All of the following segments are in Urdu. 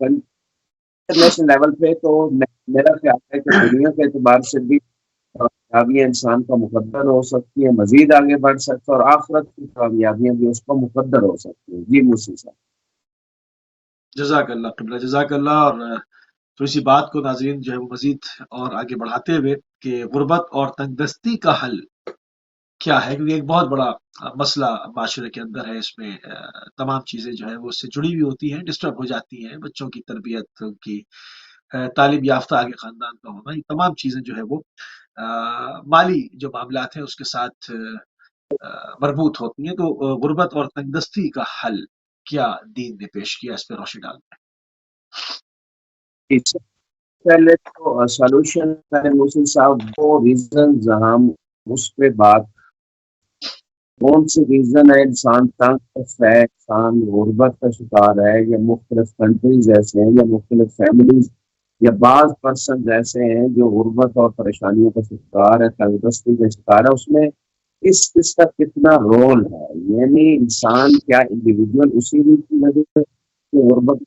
انٹرنیشنل لیول پہ تو میرا خیال ہے کہ دنیا کے اعتبار سے بھی کامیابیاں انسان کا مقدر ہو سکتی ہے، مزید آگے بڑھ سکتا ہے، اور آخرت کی کامیابیاں بھی اس کو مقدر ہو سکتی ہیں۔ جی موسی صاحب۔ جزاک اللہ قبلہ، جزاک اللہ۔ اور تھوڑی سی بات کو ناظرین جو ہے وہ مزید اور آگے بڑھاتے ہوئے کہ غربت اور تنگ دستی کا حل کیا ہے، کیونکہ ایک بہت بڑا مسئلہ معاشرے کے اندر ہے، اس میں تمام چیزیں جو ہے وہ اس سے جڑی ہوئی ہوتی ہیں، ڈسٹرب ہو جاتی ہیں، بچوں کی تربیت، ان کی تعلیم یافتہ آگے خاندان کا ہونا، یہ تمام چیزیں جو ہے وہ مالی جو معاملات ہیں اس کے ساتھ مربوط ہوتی ہیں۔ تو غربت اور تنگ دستی کا حل کیا دین نے پیش کیا، اس پہ روشنی ڈالتے ہیں۔ اس سے پہلے تو سولوشن ہے موسی صاحب، وہ ریزنز ہم اس پہ بات، کون سی ریزن ہے انسان تنگ ہے، انسان غربت کا شکار ہے، یا مختلف کنٹریز ایسے ہیں، یا مختلف فیملیز یا بعض پرسنز ایسے ہیں جو غربت اور پریشانیوں کا شکار ہے، تنگ دستی کا شکار ہے، اس میں اس کا کتنا رول ہے، یعنی انسان کیا انڈیویجول اسی کی وجہ سے غربت،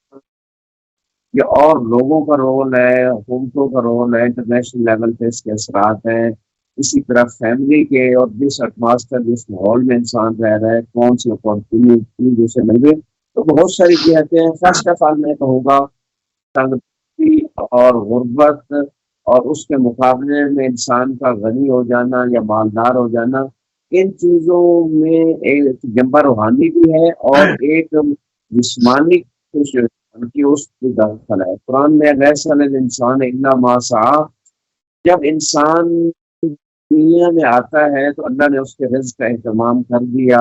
یا اور لوگوں کا رول ہے، حکومتوں کا رول ہے، انٹرنیشنل لیول پہ اس کے اثرات ہیں، اسی طرح فیملی کے، اور جس ایٹماسفیئر جس ماحول میں انسان رہ رہا ہے، کون سی اپارچونیٹی جسے مل گئی، تو بہت ساری چیزیں ہیں۔ فرسٹ آف آل میں کہوں گا تنگی اور غربت اور اس کے مقابلے میں انسان کا غنی ہو جانا یا مالدار ہو جانا، ان چیزوں میں ایک جنبہ روحانی بھی ہے اور ایک جسمانی کی اس کی داخل ہے۔ قرآن میں انسان الا ما سعی، جب انسان دنیا میں آتا ہے تو اللہ نے اس کے رزق کا اہتمام کر دیا،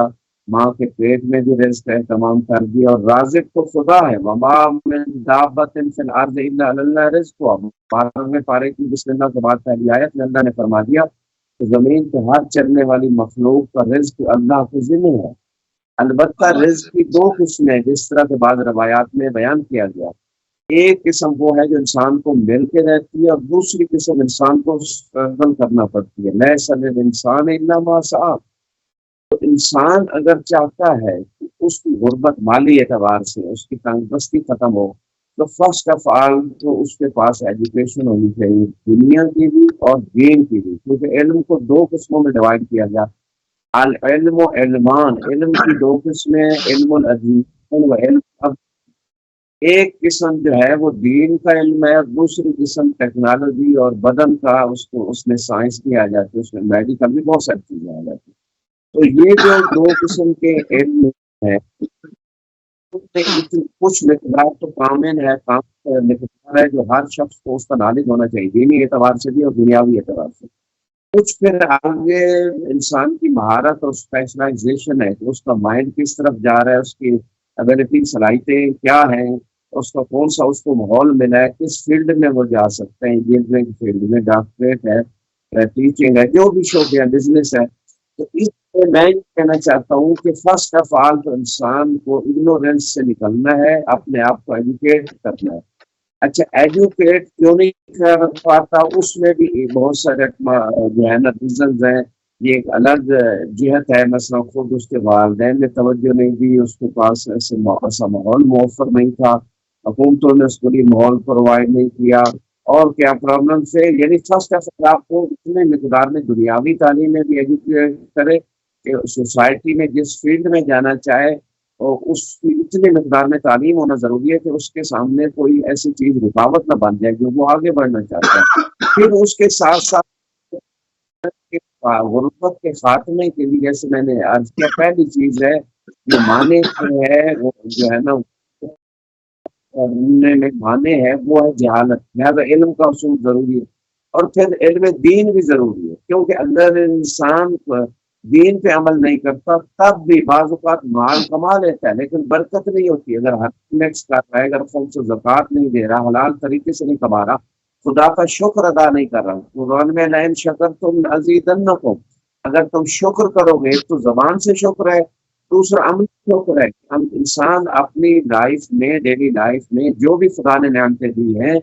ماں کے پیٹ میں بھی رزق کا اہتمام کر دیا، اور رازق تو خدا ہے، وما من دابۃ فی الارض الا علی اللہ رزقها۔ 12ویں پارے کی بسم اللہ کے بعد پہلی آیت میں اللہ نے فرما دیا کہ زمین پہ ہر چلنے والی مخلوق کا رزق اللہ کے ذمہ ہے۔ البتہ رزق کی دو قسمیں جس طرح کے بعض روایات میں بیان کیا گیا، ایک قسم وہ ہے جو انسان کو مل کے رہتی ہے، اور دوسری قسم انسان کو اسٹرگل کرنا پڑتی ہے۔ لیس الانسان الا ما سعی۔ تو انسان اگر چاہتا ہے کہ اس کی غربت مالی اعتبار سے، اس کی تنگ دستی ختم ہو، تو فرسٹ آف آل تو اس کے پاس ایجوکیشن ہونی چاہیے، دنیا کی بھی اور دین کی بھی، کیونکہ علم کو دو قسموں میں ڈیوائڈ کیا گیا، العلم و علمان، علم کی دو قسمیں، علم العظیم و علم، اب ایک قسم جو ہے وہ دین کا علم ہے، اور دوسری قسم ٹیکنالوجی اور بدن کا، اس میں سائنس بھی آ جاتی ہے، اس میں میڈیکل بھی بہت ساری چیزیں آ جاتی ہیں۔ تو یہ جو دو قسم کے علم ہے، کچھ مقدار تو کامن ہے، کام مقدار ہے جو ہر شخص کو اس کا نالج ہونا چاہیے، دینی اعتبار سے بھی اور دنیاوی اعتبار سے۔ کچھ پھر آگے انسان کی مہارت اور اسپیشلائزیشن ہے کہ اس کا مائنڈ کس طرف جا رہا ہے، اس کی ایبلٹی صلاحیتیں کیا ہیں، اس کا کون سا اس کو ماحول ملا ہے، کس فیلڈ میں وہ جا سکتے ہیں، انجینئرنگ فیلڈ میں، ڈاکٹریٹ ہے، ٹیچنگ ہے، جو بھی شعبے ہے، بزنس ہے۔ تو اس میں یہ کہنا چاہتا ہوں کہ فرسٹ آف آل تو انسان کو اگنورینس سے نکلنا ہے، اپنے آپ کو ایجوکیٹ کرنا ہے۔ اچھا، ایجوکیٹ کیوں نہیں کر پاتا، اس میں بھی بہت سارے جو ہے نا ریزنز ہیں، یہ ایک الگ جہت ہے، مثلا خود اس کے والدین نے توجہ نہیں دی، اس کے پاس ایسا ماحول موفر نہیں تھا، حکومتوں نے اس کے لیے ماحول پرووائڈ نہیں کیا، اور کیا پرابلم سے، یعنی فرسٹ آف آل آپ کو اتنے مقدار میں دنیاوی تعلیم میں بھی ایجوکیٹ کرے کہ سوسائٹی میں جس فیلڈ میں جانا چاہے اور اس کی اتنی مقدار میں تعلیم ہونا ضروری ہے کہ اس کے سامنے کوئی ایسی چیز رکاوٹ نہ بن جائے جو وہ آگے بڑھنا چاہتا ہے۔ پھر اس کے ساتھ ساتھ غربت کے خاتمے کے لیے، جیسے میں نے عرض کیا، پہلی چیز ہے جو معنی ہے، وہ جو ہے نا معنی ہے وہ ہے جہالت، لہٰذا علم کا اصول ضروری ہے، اور پھر علم دین بھی ضروری ہے، کیونکہ اگر انسان دین پہ عمل نہیں کرتا تب بھی بعض اوقات مال کما لیتا ہے لیکن برکت نہیں ہوتی، اگر ٹیکس کر رہا ہے، اگر خمس و زکوٰۃ نہیں دے رہا، حلال طریقے سے نہیں کما رہا، خدا کا شکر ادا نہیں کر رہا۔ قرآن میں لئن شکرتم لازیدنکم، اگر تم شکر کرو گے تو زبان سے شکر ہے، دوسرا عمل شکر ہے۔ ہم انسان اپنی لائف میں، ڈیلی لائف میں جو بھی خدا نے نعمتیں دی ہیں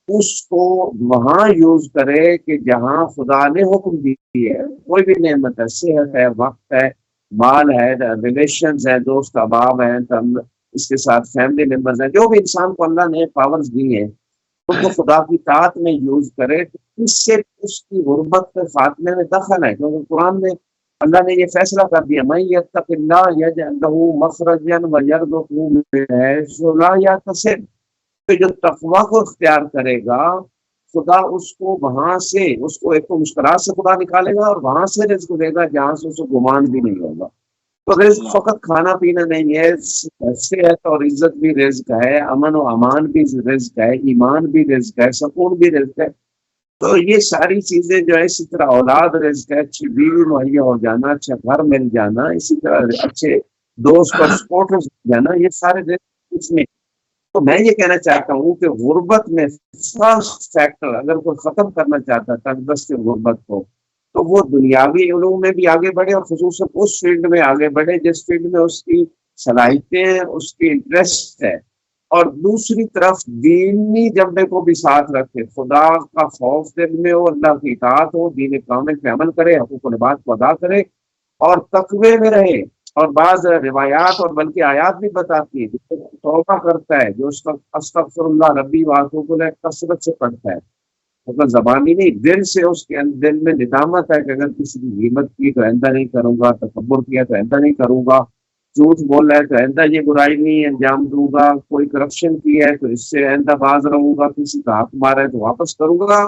اس کو وہاں یوز کرے کہ جہاں خدا نے حکم دی ہے، کوئی بھی نعمت ہے، صحت ہے، وقت ہے، مال ہے، ریلیشنز ہیں، دوست احباب ہیں، اس کے ساتھ فیملی ممبرز ہیں، جو بھی انسان کو اللہ نے پاورز دی ہیں ان کو خدا کی طاعت میں یوز کرے، تو اس سے اس کی غربت کے خاتمے میں دخل ہے، کیونکہ قرآن میں اللہ نے یہ فیصلہ کر دیا من یتق اللہ یجعل لہ مخرجا ویرزقہ من حیث لا یحتسب، کہ جو تقوی کو اختیار کرے گا خدا اس کو وہاں سے، اس کو ایک تو مشکلات سے خدا نکالے گا اور وہاں سے رزق دے گا جہاں سے اسے گمان بھی نہیں ہوگا۔ تو رزق فقط کھانا پینا نہیں ہے، صحت اور عزت بھی رزق ہے، امن و امان بھی رزق ہے، ایمان بھی رزق ہے، سکون بھی رزق ہے۔ تو یہ ساری چیزیں جو ہے، اسی طرح اولاد رزق ہے، اچھی بیوی مہیا ہو جانا، اچھا گھر مل جانا، اسی طرح اچھے دوست اور سپورٹرز مل جانا، یہ سارے رزق اس میں۔ تو میں یہ کہنا چاہتا ہوں کہ غربت میں فرسٹ فیکٹر اگر کوئی ختم کرنا چاہتا ہے تندرست غربت کو، تو وہ دنیاوی علوم میں بھی آگے بڑھے اور خصوصاً اس فیلڈ میں آگے بڑھے جس فیلڈ میں اس کی صلاحیتیں، اس کی انٹرسٹ ہے، اور دوسری طرف دینی جنبے کو بھی ساتھ رکھے، خدا کا خوف دل میں ہو، اللہ کی اطاعت ہو، دین کامل پہ عمل کرے، حقوق العباد کو ادا کرے اور تقوی میں رہے۔ اور بعض روایات اور بلکہ آیات بھی بتاتی ہے جو توبہ کرتا ہے، جو استغفر اللہ ربی واتوب الیہ کثرت سے پڑھتا ہے، مطلب زبانی نہیں، دل سے، اس کے دل میں ندامت ہے کہ اگر کسی کی غیبت کی تو آئندہ نہیں کروں گا، تکبر کیا تو آئندہ نہیں کروں گا، جھوٹ بول رہا ہے تو آئندہ یہ برائی نہیں انجام دوں گا، کوئی کرپشن کی ہے تو اس سے آئندہ باز رہوں گا، کسی کا حق مارا ہے تو واپس کروں گا۔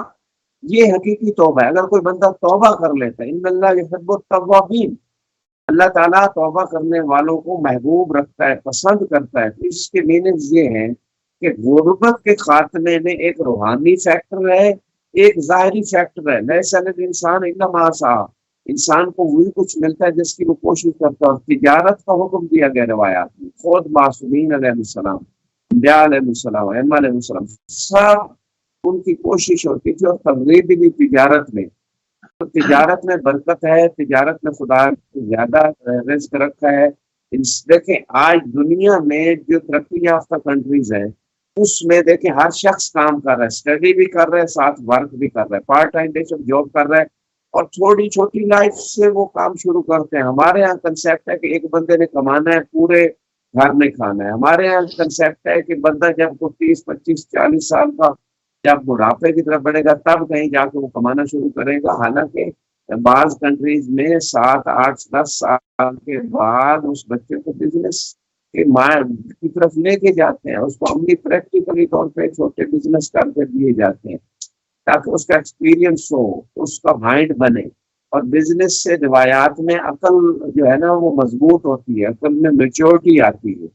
یہ حقیقی توبہ ہے۔ اگر کوئی بندہ توبہ کر لیتا ہے، ان اللہ یحب التوابین، اللہ تعالیٰ توبہ کرنے والوں کو محبوب رکھتا ہے، پسند کرتا ہے۔ تو اس کے میننگز یہ ہیں کہ غربت کے خاتمے میں ایک روحانی فیکٹر ہے، ایک ظاہری فیکٹر ہے۔ لیس علی الانسان الا ما سعی، انسان کو وہی کچھ ملتا ہے جس کی وہ کوشش کرتا ہے۔ اور تجارت کا حکم دیا گیا روایات میں، خود معصومین علیہ السلام، انبیاء علیہ السلام، ائمہ علیہ السلام، سب ان کی کوشش ہوتی تھی اور ترغیب بھی تجارت میں۔ تو تجارت میں برکت ہے، تجارت میں خدا زیادہ رزق رکھا ہے۔ دیکھیں آج دنیا میں جو ترقی یافتہ کنٹریز ہیں اس میں دیکھیں ہر شخص کام کر رہا ہے، اسٹڈی بھی کر رہا ہے، ساتھ ورک بھی کر رہا ہے، پارٹ ٹائم بیسس جاب کر رہا ہے، اور چھوٹی چھوٹی لائف سے وہ کام شروع کرتے ہیں۔ ہمارے یہاں کنسیپٹ ہے کہ ایک بندے نے کمانا ہے، پورے گھر میں کھانا ہے۔ ہمارے یہاں کنسیپٹ ہے کہ بندہ جب کو 30 25 40 سال کا جب بڑھاپے کی طرف بڑھے گا تب کہیں جا کے وہ کمانا شروع کرے گا۔ حالانکہ بعض کنٹریز میں 7 8 10 سال کے بعد اس بچے کو بزنس کے کی طرف لے کے جاتے ہیں، اس کو عملی پریکٹیکلی طور پہ چھوٹے بزنس کر کے دیے جاتے ہیں تاکہ اس کا ایکسپیرینس ہو، اس کا مائنڈ بنے۔ اور بزنس سے روایات میں عقل جو ہے نا وہ مضبوط ہوتی ہے، عقل میں میچورٹی آتی ہے۔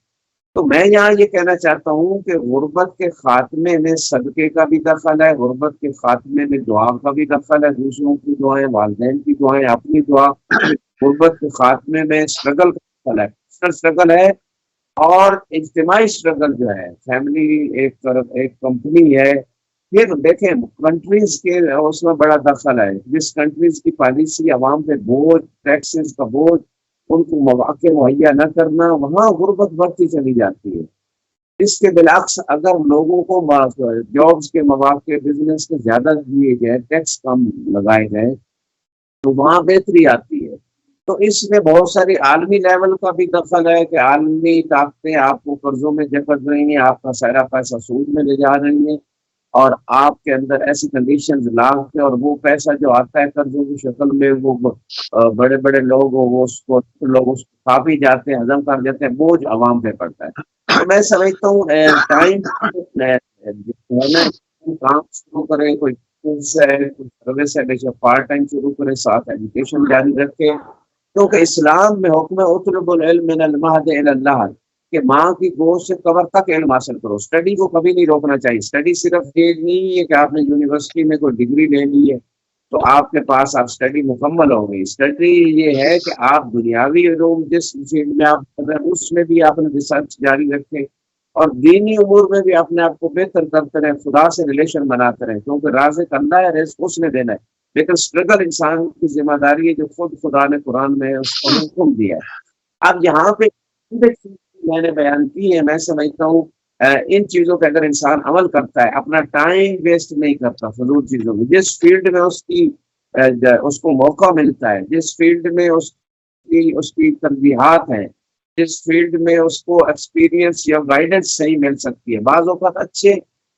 تو میں یہاں یہ کہنا چاہتا ہوں کہ غربت کے خاتمے میں صدقے کا بھی دخل ہے، غربت کے خاتمے میں دعا کا بھی دخل ہے، دوسروں کی دعائیں، والدین کی دعائیں، اپنی دعا۔ غربت کے خاتمے میں اسٹرگل کا دخل ہے، اسٹرگل ہے، اور اجتماعی اسٹرگل جو ہے، فیملی ایک طرف، ایک کمپنی ہے۔ پھر دیکھیں کنٹریز کے اس میں بڑا دخل ہے، جس کنٹریز کی پالیسی عوام پہ بوجھ، ٹیکسز کا بوجھ، ان کو مواقع مہیا نہ کرنا، وہاں غربت بڑھتی چلی جاتی ہے۔ اس کے بالعکس اگر لوگوں کو جابس کے مواقع، بزنس کے زیادہ دیے گئے، ٹیکس کم لگائے گئے، تو وہاں بہتری آتی ہے۔ تو اس میں بہت ساری عالمی لیول کا بھی دخل ہے کہ عالمی طاقتیں آپ کو قرضوں میں جکڑ رہی ہیں، آپ کا سارا پیسہ سود میں لے جا رہی ہیں، اور آپ کے اندر ایسی کنڈیشنز لا کے، اور وہ پیسہ جو آتا ہے قرضوں کی شکل میں، وہ بڑے بڑے لوگ وہ اس کو کھا بھی جاتے ہیں، ہضم کر جاتے ہیں، بوجھ عوام پہ پڑتا ہے۔ تو میں سمجھتا ہوں ٹائم کام شروع کرے، کوئی سروس ہے بے شک پارٹ ٹائم شروع کرے، ساتھ ایجوکیشن جاری رکھے، کیونکہ اسلام میں حکم ہے اطلب العلم من المہد الی اللحد، کہ ماں کی گود سے قبر تک علم حاصل کرو۔ اسٹڈی کو کبھی نہیں روکنا چاہیے۔ اسٹڈی صرف یہ نہیں ہے کہ آپ نے یونیورسٹی میں کوئی ڈگری لے لی ہے تو آپ کے پاس آپ اسٹڈی مکمل ہو گئی۔ اسٹڈی یہ ہے کہ آپ دنیاوی علوم جس فیلڈ میں آپ کر رہے ہیں اس میں بھی آپ نے ریسرچ جاری رکھے، اور دینی امور میں بھی اپنے آپ کو بہتر کرتے رہیں، خدا سے ریلیشن بناتے رہیں، کیونکہ رازق اللہ ہے، رزق اس نے دینا ہے، لیکن اسٹرگل انسان کی ذمہ داری ہے جو خود خدا نے قرآن میں اس کو حکم دیا ہے۔ اب یہاں پہ میں نے بیان کی ہے، میں سمجھتا ہوں ان چیزوں پہ اگر انسان عمل کرتا ہے، اپنا ٹائم ویسٹ نہیں کرتا فضول چیزوں میں، جس فیلڈ میں اس کو موقع ملتا ہے، جس فیلڈ میں اس کی ترجیحات ہیں، جس فیلڈ میں اس کو ایکسپیرینس یا گائیڈنس صحیح مل سکتی ہے. بعض اوقات اچھے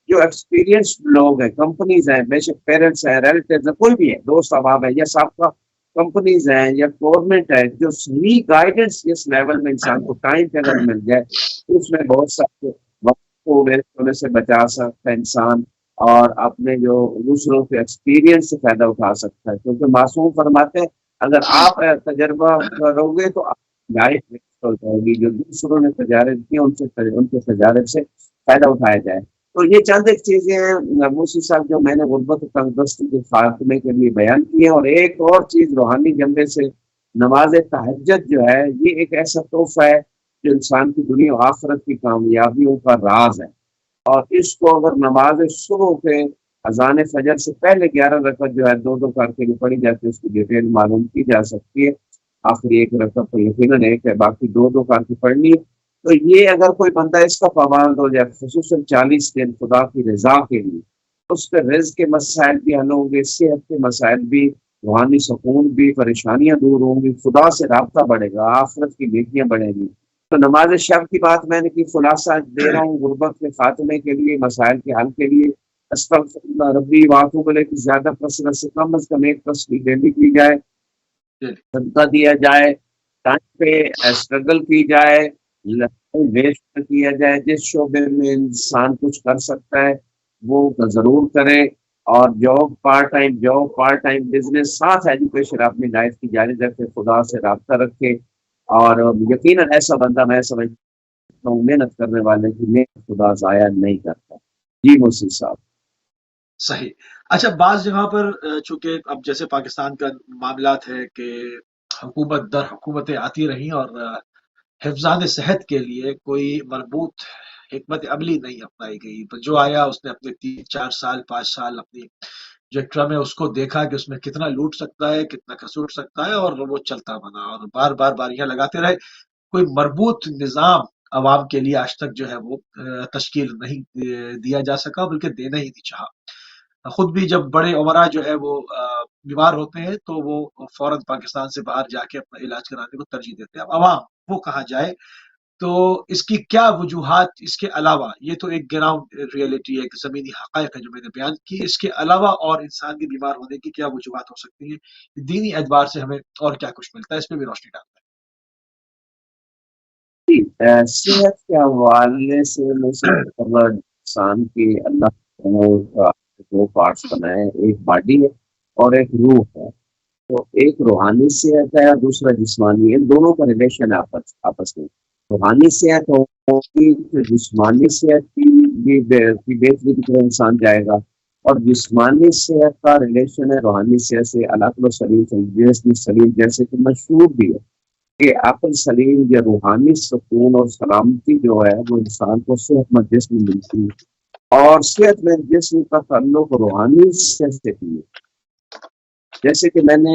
جو ایکسپیرینس لوگ ہیں، کمپنیز ہیں، بے شک پیرنٹس ہیں، ریلیٹیوز ہیں، کوئی بھی ہے، دوست احباب ہے یا صاحب کا کمپنیز ہیں یا گورنمنٹ ہے، جو صحیح گائیڈنس جس لیول میں انسان کو ٹائم پہ اگر مل جائے تو اس میں بہت سارے وقت کو ویسٹ ہونے سے بچا سکتا ہے انسان، اور اپنے جو دوسروں کے ایکسپیرینس سے فائدہ اٹھا سکتا ہے. کیونکہ معصوم فرماتے ہیں اگر آپ تجربہ کرو گے تو لائف ہو جائے گی، جو دوسروں نے تجارب کی ان کے تجارب سے فائدہ اٹھایا جائے. تو یہ چند ایک چیزیں ہیں موسی صاحب جو میں نے غربت و تنگدستی کے خاتمے کے لیے بیان کی ہیں. اور ایک اور چیز روحانی جنبے سے نماز تہجد جو ہے یہ ایک ایسا تحفہ ہے جو انسان کی دنیا و آخرت کی کامیابیوں کا راز ہے. اور اس کو اگر نماز صبح کے اذان فجر سے پہلے 11 رکعت جو ہے دو دو کر کے پڑھی جاتی ہے، اس کی ڈیٹیل معلوم کی جا سکتی ہے. آخری ایک رکعت تو یقیناً ایک ہے، باقی دو دو کر کے پڑھنی ہے. تو یہ اگر کوئی بندہ اس کا پابند ہو جائے خصوصاً 40 دن خدا کی رضا کے لیے، اس کے رزق کے مسائل بھی حل ہوں گے، صحت کے مسائل بھی، روحانی سکون بھی، پریشانیاں دور ہوں گی، خدا سے رابطہ بڑھے گا، آخرت کی نیکیاں بڑھیں گی. تو نماز شب کی بات میں نے کی، خلاصہ دے رہا ہوں غربت کے خاتمے کے لیے، مسائل کے حل کے لیے استغفر اللہ ربی واتوب الیہ کی زیادہ کثرت سے کم از کم ایک تصویر ڈیلی کی جائے، صدقہ دیا جائے، ٹائم پہ اسٹرگل کی جائے، ویسٹ نہ کیا جائے. جس شعبے میں انسان کچھ کر سکتا ہے وہ ضرور کرے. اور جاب پارٹ ٹائم بزنس ساتھ ایجوکیشن اپنی لائف کی جاری رکھے، خدا سے رابطہ رکھے. اور یقیناً ایسا بندہ میں سمجھتا ہوں محنت کرنے والے کی محنت خدا ضائع نہیں کرتا. جی موسی صاحب. صحیح. اچھا، بعض جگہ پر چونکہ اب جیسے پاکستان کا معاملات ہے کہ حکومت در حکومتیں آتی رہیں اور حفظان صحت کے لیے کوئی مربوط حکمت عملی نہیں اپنائی گئی. تو جو آیا اس نے اپنے 3 4 سال 5 سال اپنی جو ٹرم ہے اس کو دیکھا کہ اس میں کتنا لوٹ سکتا ہے، کتنا کسوٹ سکتا ہے، اور وہ چلتا بنا اور بار بار باریاں لگاتے رہے. کوئی مربوط نظام عوام کے لیے آج تک جو ہے وہ تشکیل نہیں دیا جا سکا، بلکہ دینا ہی نہیں چاہا. خود بھی جب بڑے عمرا جو ہے وہ بیمار ہوتے ہیں تو وہ فوراً پاکستان سے باہر جا کے اپنا علاج کرانے کو ترجیح دیتے ہیں. اب عوام وہ کہاں جائے؟ تو اس کی کیا وجوہات، اس کے علاوہ یہ تو ایک گراؤنڈ ریئلٹی ہے، ایک زمینی حقائق ہے جو میں نے بیان کی، اس کے علاوہ اور انسان کے بیمار ہونے کی کیا وجوہات ہو سکتی ہیں؟ دینی اعتبار سے ہمیں اور کیا کچھ ملتا ہے، اس پہ بھی روشنی ڈالتا صحت کے حوالے سے انسان کی اللہ نے دو پارٹس بنائے، ایک باڈی ہے اور ایک روح ہے. تو ایک روحانی صحت ہے اور دوسرا جسمانی ہے. دونوں کا ریلیشن ہے آپس میں. روحانی صحت ہوگی تو جسمانی صحت کی بہتری کی طرح انسان جائے گا، اور جسمانی صحت کا ریلیشن ہے روحانی صحت سے. العقل و سلیم سلیم جیسے کہ مشہور بھی ہے کہ عقل سلیم یا روحانی سکون اور سلامتی جو ہے وہ انسان کو صحت مند جسم ملتی ہے، اور صحت مند جسم کا تعلق روحانی صحت سے بھی ہے. جیسے کہ میں نے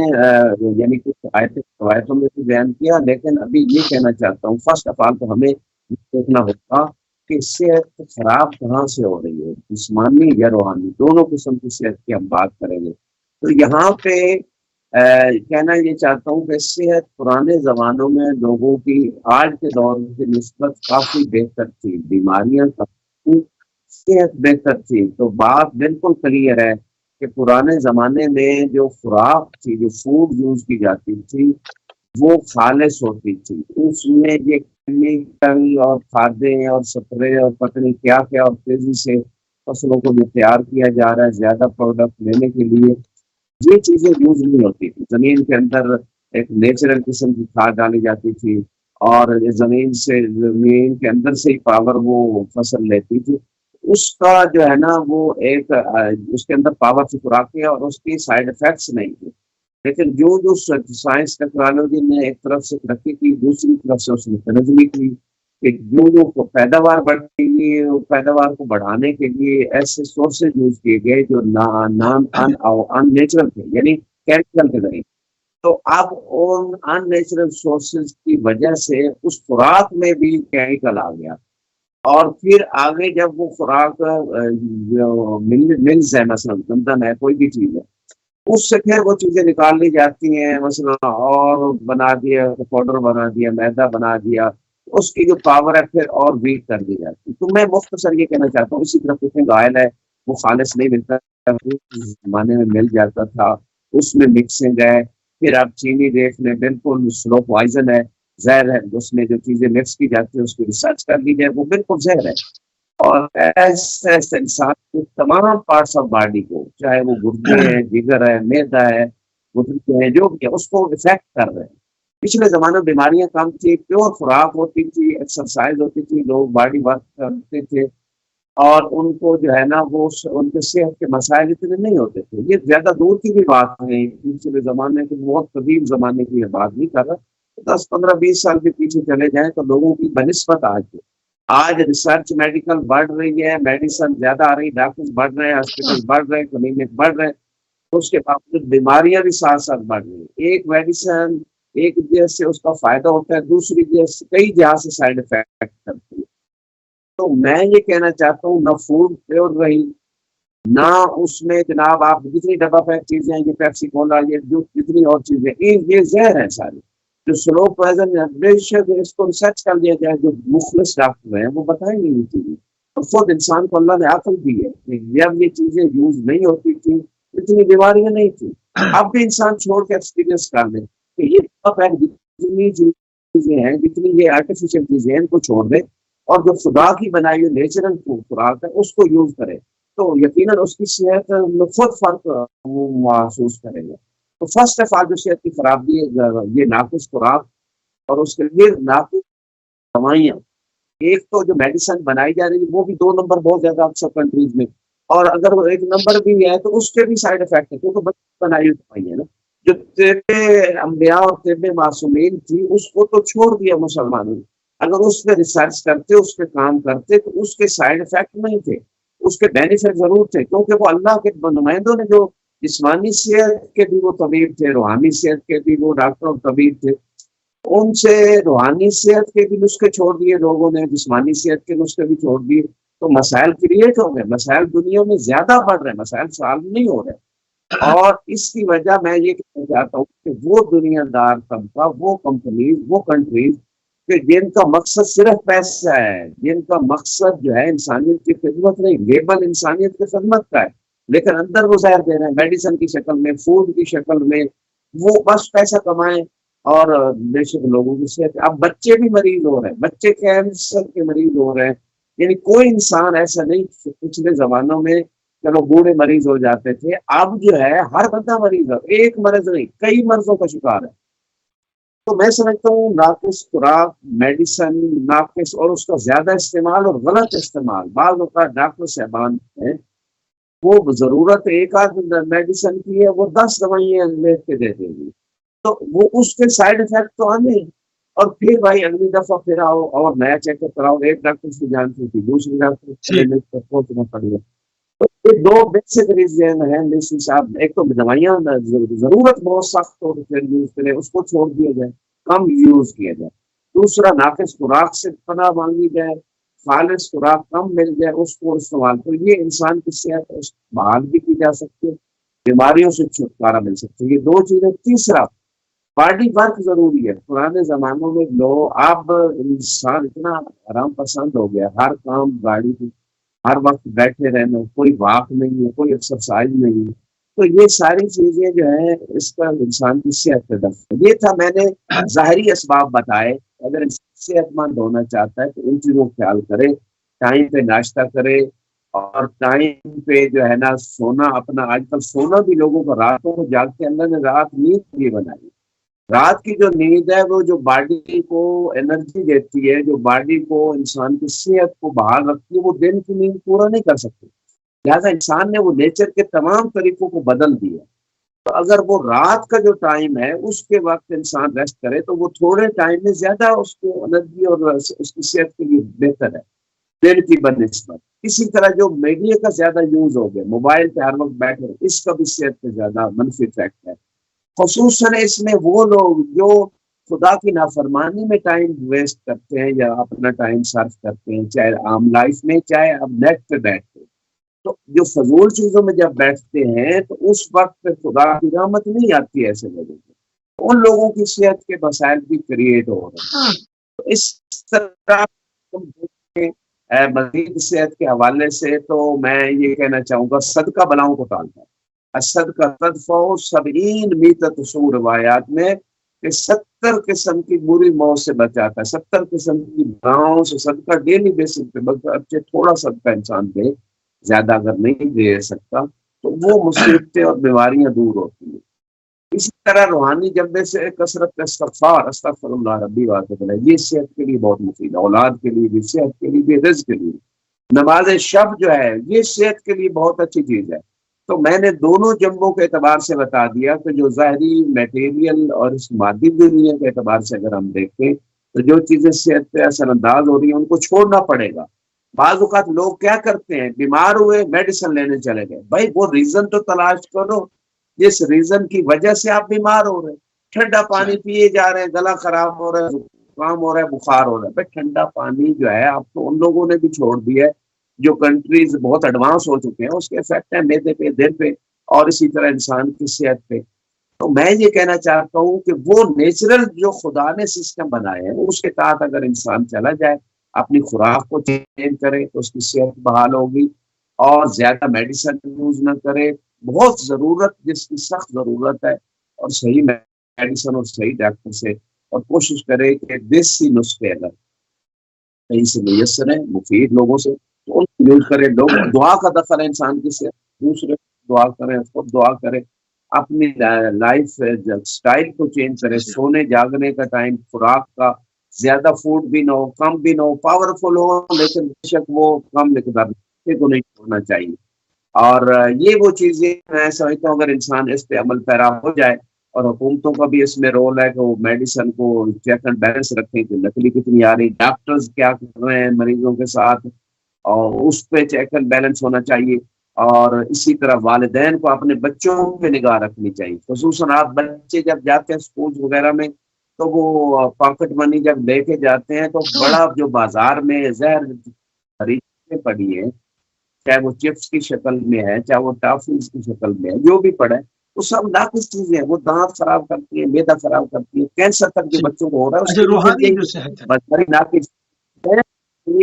یعنی کچھ روایتوں میں بھی بیان کیا، لیکن ابھی یہ کہنا چاہتا ہوں فرسٹ آف آل تو ہمیں دیکھنا ہوگا کہ صحت خراب کہاں سے ہو رہی ہے، جسمانی یا روحانی، دونوں قسم کی صحت کی ہم بات کریں گے. تو یہاں پہ کہنا یہ چاہتا ہوں کہ صحت پرانے زمانوں میں لوگوں کی آج کے دور کی نسبت کافی بہتر تھی، بیماریاں کافی، صحت بہتر تھی. تو بات بالکل کلیئر ہے کہ پرانے زمانے میں جو خوراک تھی، جو فوڈ یوز کی جاتی تھی وہ خالص ہوتی تھی. اس میں یہ کیمیکل اور کھادیں اور سپرے اور پتہ نہیں کیا کیا اور تیزی سے فصلوں کو جو تیار کیا جا رہا ہے زیادہ پروڈکٹ لینے کے لیے، یہ چیزیں یوز نہیں ہوتی تھی. زمین کے اندر ایک نیچرل قسم کی کھاد ڈالی جاتی تھی اور زمین کے اندر سے ہی پاور وہ فصل لیتی تھی. اس کا جو ہے نا وہ ایک اس کے اندر پاور کی خوراک ہے اور اس کی سائیڈ افیکٹس نہیں تھے. لیکن جو سائنس ٹیکنالوجی نے ایک طرف سے ترقی کی، دوسری طرف سے اس نے تنزلی کی کہ جو پیداوار بڑھے گی، پیداوار کو بڑھانے کے لیے ایسے سورسز یوز کیے گئے جو ان نیچرل تھے، یعنی کیمیکل کے ذریعے. تو اب ان ان نیچرل سورسز کی وجہ سے اس خوراک میں بھی کیمیکل آ گیا. اور پھر آگے جب وہ خوراک ملز ہے، مثلا گندم ہے، کوئی بھی چیز ہے، اس سے پھر وہ چیزیں نکال لی جاتی ہیں، مثلا اور بنا دیا، پاؤڈر بنا دیا، میدا بنا دیا، اس کی جو پاور ہے پھر اور ویک کر دی جاتی. تو میں مختصر یہ کہنا چاہتا ہوں اسی طرح کوکنگ آئل ہے وہ خالص نہیں ملتا اس زمانے میں مل جاتا تھا, اس میں مکسنگ ہے. پھر آپ چینی دیکھ لیں بالکل سلو پوائزن ہے, زہر ہے. اس میں جو چیزیں مکس کی جاتی ہیں اس کی ریسرچ کر لی جائے وہ بالکل زہر ہے. اور ایسے ایسے انسان کے تمام پارٹس آف باڈی کو, چاہے وہ گردے ہیں, جگر ہے, معدہ ہے, گردے ہیں, جو بھی ہے اس کو افیکٹ کر رہے ہیں. پچھلے زمانے میں بیماریاں کم تھی, پیور خوراک ہوتی تھی, ایکسرسائز ہوتی تھی, لوگ باڈی ورک کرتے تھے اور ان کو جو ہے نا وہ ان کے صحت کے مسائل اتنے نہیں ہوتے تھے. یہ زیادہ دور کی بھی بات نہیں, پچھلے زمانے کے بہت قدیم زمانے کی یہ بات نہیں کر رہا, 10-15-20 سال کے پیچھے چلے جائیں تو لوگوں کی بنسبت آج ریسرچ میڈیکل بڑھ رہی ہے, میڈیسن زیادہ آ رہی, ڈاکٹر بڑھ رہے ہیں, ہاسپٹل بڑھ رہے ہیں, کلینک بڑھ رہے ہیں, اس کے باوجود بیماریاں بھی ساتھ ساتھ بڑھ رہی ہیں. ایک میڈیسن ایک جگہ سے اس کا فائدہ ہوتا ہے, دوسری جگہ سے کئی جہاں سے سائڈ افیکٹ کرتی ہے. تو میں یہ کہنا چاہتا ہوں نہ فوڈ پیور رہی, نہ اس میں جناب آپ جتنی ڈبا پیک چیزیں یہ پیپسی کولا یہ جو جتنی اور چیزیں یہ زہر ہے ساری. جو سلو پوائزن بے شک اس کو ریسرچ کر لیا جائے, جو مخلص ڈاکٹر ہیں وہ بتائیں گے یہ چیزیں. اور خود انسان کو اللہ نے عقل دی ہے, جب یہ چیزیں یوز نہیں ہوتی تھی اتنی بیماریاں نہیں تھی. اب بھی انسان چھوڑ کے ایکسپیرینس کر لے کہ یہ جتنی چیزیں ہیں, جتنی یہ آرٹیفیشل چیزیں ہیں ان کو چھوڑ دے اور جو خدا کی بنائی ہوئی نیچرل خوراک ہے اس کو یوز کرے تو یقیناً اس کی صحت میں خود فرق وہ محسوس کرے گا. تو فرسٹ آف آل جو صحت کی خرابی ہے یہ ناقص خوراک اور اس کے لیے ناقص دوائیاں. ایک تو جو میڈیسن بنائی جا رہی ہے وہ بھی 2 نمبر بہت زیادہ اکثر کنٹریز میں, اور اگر وہ 1 نمبر بھی ہے تو اس کے بھی سائڈ افیکٹ ہے کیونکہ بنائی ہوئی دوائی ہے نا. جو طب انبیاء اور طب معصومین تھی اس کو تو چھوڑ دیا مسلمانوں نے. اگر اس پہ ریسرچ کرتے, اس پہ کام کرتے تو اس کے سائڈ افیکٹ نہیں تھے, اس کے بینیفٹ ضرور تھے, کیونکہ وہ اللہ کے نمائندوں نے جو جسمانی صحت کے بھی وہ طبیب تھے, روحانی صحت کے بھی وہ ڈاکٹر اور طبیب تھے, ان سے روحانی صحت کے بھی نسخے چھوڑ دیے لوگوں نے, جسمانی صحت کے نسخے بھی چھوڑ دیے, تو مسائل کریٹ ہو گئے. مسائل دنیا میں زیادہ بڑھ رہے ہیں, مسائل سالو نہیں ہو رہے. اور اس کی وجہ میں یہ کہنا چاہتا ہوں کہ وہ دنیا دار طبقہ, وہ کمپنیز, وہ کنٹریز کہ جن کا مقصد صرف پیسہ ہے, جن کا مقصد جو ہے انسانیت کی خدمت نہیں, لیبل انسانیت کی خدمت کا ہے لیکن اندر وہ زہر دے رہے ہیں میڈیسن کی شکل میں, فوڈ کی شکل میں, وہ بس پیسہ کمائیں اور بے شک لوگوں کی صحت. اب بچے بھی مریض ہو رہے ہیں, بچے کینسر کے مریض ہو رہے ہیں. یعنی کوئی انسان ایسا نہیں, پچھلے زمانوں میں چلو بوڑھے مریض ہو جاتے تھے, اب جو ہے ہر بندہ مریض ہے, ایک مرض نہیں کئی مرضوں کا شکار ہے. تو میں سمجھتا ہوں ناقص خوراک, میڈیسن ناقص اور اس کا زیادہ استعمال اور غلط استعمال. بعض اوقات ڈاکٹر صاحبان ہیں وہ ضرورت ایک آدھ میڈیسن کی ہے, وہ 10 دوائیاں لکھ کے دے دیں گی, تو وہ اس کے سائڈ افیکٹ تو آنے, اور پھر بھائی اگلی دفعہ پھر آؤ اور نیا چیک اپ کراؤ. ایک ڈاکٹر سے جانتی تھی, دوسری ڈاکٹر سے پہنچنا پڑ گیا. تو یہ 2 بیسک ریزن ہیں مصری صاحب. ایک تو دوائیاں ضرورت بہت سخت ہو تو پھر یوز کرے, اس کو چھوڑ دیا جائے, کم یوز کیا جائے. دوسرا ناقص خوراک سے پناہ مانگی جائے, خالص خوراک کم مل جائے اس کو استعمال, تو یہ انسان کی صحت بحال بھی کی جا سکتی ہے, بیماریوں سے چھٹکارا مل سکتا ہے. یہ 2 چیزیں. تیسرا باڈی ورک ضروری ہے. پرانے زمانوں میں لوگ, اب انسان اتنا آرام پسند ہو گیا, ہر کام گاڑی کی, ہر وقت بیٹھے رہنا, کوئی واک نہیں ہے, کوئی ایکسرسائز نہیں ہے. تو یہ ساری چیزیں جو ہیں اس کا انسان کی صحت پہ دخل. یہ تھا میں نے ظاہری اسباب بتائے. اگر انسان صحت مند ہونا چاہتا ہے تو ان چیزوں کا خیال کرے, ٹائم پہ ناشتہ کرے اور ٹائم پہ جو ہے نا سونا اپنا. آج کل سونا بھی لوگوں کو راتوں کو جاگ کے اللہ نے رات نیند بھی بنائی. رات کی جو نیند ہے وہ جو باڈی کو انرجی دیتی ہے, جو باڈی کو انسان کی صحت کو بحال رکھتی ہے, وہ دن کی نیند پورا نہیں کر سکتی. لہٰذا انسان نے وہ نیچر کے تمام طریقوں کو بدل دیا. تو اگر وہ رات کا جو ٹائم ہے اس کے وقت انسان ریسٹ کرے تو وہ تھوڑے ٹائم میں زیادہ اس کو انرجی اور اس کی صحت کے لیے بہتر ہے دن کی بنسبت. اسی طرح جو میڈیا کا زیادہ یوز ہو گیا, موبائل پہ ہر وقت بیٹھے, اس کا بھی صحت پہ زیادہ منفی افیکٹ ہے. خصوصاً اس میں وہ لوگ جو خدا کی نافرمانی میں ٹائم ویسٹ کرتے ہیں یا اپنا ٹائم صرف کرتے ہیں, چاہے عام لائف میں چاہے اب نیٹ پہ بیٹھتے ہیں, تو جو فضول چیزوں میں جب بیٹھتے ہیں تو اس وقت پہ خدا کی رحمت نہیں آتی ایسے لوگوں کو. ان لوگوں کی صحت کے مسائل بھی کریٹ ہو رہے ہیں. تو اس طرح مزید صحت کے حوالے سے تو میں یہ کہنا چاہوں گا صدقہ بلاؤں کو ٹالتا ہے. صدقہ تدفع 70 میتۃ سوء روایات میں کہ 70 قسم کی بری موت سے بچاتا ہے. 70 قسم کی بلاؤں سے صدقہ ڈیلی بیسس پہ بلکہ تھوڑا صدقہ انسان دے، زیادہ اگر نہیں دے سکتا تو وہ مصیبتیں اور بیماریاں دور ہوتی ہیں. اسی طرح روحانی جنبے سے کثرت استغفار، استغفر اللہ ربی واتب ہے، یہ صحت کے لیے بہت مفید ہے، اولاد کے لیے بھی، صحت کے لیے بھی، رزق کے لیے بھی. نماز شب جو ہے یہ صحت کے لیے بہت اچھی چیز ہے. تو میں نے دونوں جنبوں کے اعتبار سے بتا دیا کہ جو ظاہری میٹیریل اور اس مادی دنیا کے اعتبار سے اگر ہم دیکھیں تو جو چیزیں صحت پہ اثر انداز ہو رہی ہیں ان کو چھوڑنا پڑے گا. بعض اوقات لوگ کیا کرتے ہیں، بیمار ہوئے میڈیسن لینے چلے گئے. بھائی وہ ریزن تو تلاش کرو جس ریزن کی وجہ سے آپ بیمار ہو رہے ہیں. ٹھنڈا پانی پیے جا رہے ہیں، گلا خراب ہو رہا ہے، زکام ہو رہا ہے، بخار ہو رہا ہے. بھائی ٹھنڈا پانی جو ہے آپ تو ان لوگوں نے بھی چھوڑ دیا ہے جو کنٹریز بہت ایڈوانس ہو چکے ہیں، اس کے افیکٹ ہیں معدے پہ، دل پہ اور اسی طرح انسان کی صحت پہ. تو میں یہ کہنا چاہتا ہوں کہ وہ نیچرل جو خدا نے سسٹم بنائے ہیں اس کے تحت اگر انسان چلا جائے، اپنی خوراک کو چینج کرے تو اس کی صحت بحال ہوگی، اور زیادہ میڈیسن یوز نہ کرے. بہت ضرورت جس کی سخت ضرورت ہے، اور صحیح میڈیسن اور صحیح ڈاکٹر سے، اور کوشش کرے کہ دیسی نسخے اگر کہیں سے میسر ہیں مفید لوگوں سے تو ان کو یوز کرے. لوگ دعا کا دخل ہے انسان کی صحت، دوسرے دعا کریں، خود دعا کرے، اپنی لائف سٹائل کو چینج کرے، سونے جاگنے کا ٹائم، خوراک کا زیادہ فوڈ بھی نہ ہو، کم بھی نہ ہو، پاورفل ہو لیکن بے شک وہ کم مقدار کو نہیں چھوڑنا چاہیے. اور یہ وہ چیزیں میں سمجھتا ہوں اگر انسان اس پہ عمل پیرا ہو جائے، اور حکومتوں کا بھی اس میں رول ہے کہ وہ میڈیسن کو چیک اینڈ بیلنس رکھیں کہ نقلی کتنی آ رہی، ڈاکٹرز کیا کر رہے ہیں مریضوں کے ساتھ، اور اس پہ چیک اینڈ بیلنس ہونا چاہیے. اور اسی طرح والدین کو اپنے بچوں پہ نگاہ رکھنی چاہیے. خصوصاً آپ بچے جب جاتے ہیں اسکول وغیرہ میں تو وہ پاکٹ منی جب لے کے جاتے ہیں تو بڑا جو بازار میں زہر خریدنے پڑی ہے، چاہے وہ چپس کی شکل میں ہے، چاہے وہ ٹافیز کی شکل میں ہے، جو بھی پڑے وہ سب ناقص چیزیں ہیں. وہ دانت خراب کرتی ہیں، معدہ خراب کرتی ہیں، کینسر تک جو بچوں کو ہو رہا ہے اس کی روحانی جو صحت ہے، بڑی ناقص ہے.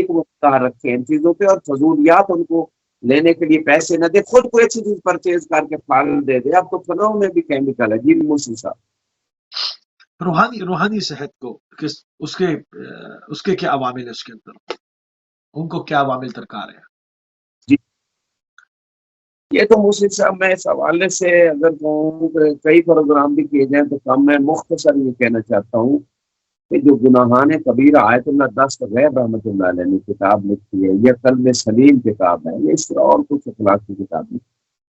وہ رکھے ان چیزوں پہ، اور فضولیات ان کو لینے کے لیے پیسے نہ دے، خود کوئی اچھی چیز پرچیز کر کے پھال دے دے. اب تو پھلوں میں بھی کیمیکل ہے. جی موسی صاحب، روحانی صحت کو اس کے کیا عوامل ہے، اس کے اندر ان کو کیا عوامل درکار ہے؟ جی یہ تو موسی صاحب میں اس حوالے سے اگر کہوں کہ کئی پروگرام بھی کیے جائیں تو کم میں مختصر یہ کہنا چاہتا ہوں کہ جو گناہان کبیرہ آیت اللہ دستغیب رحمۃ اللہ علیہ نے کتاب لکھی ہے، یہ قلب سلیم کتاب ہے، یہ اس طرح اور کچھ اخلاق کی کتاب نہیں.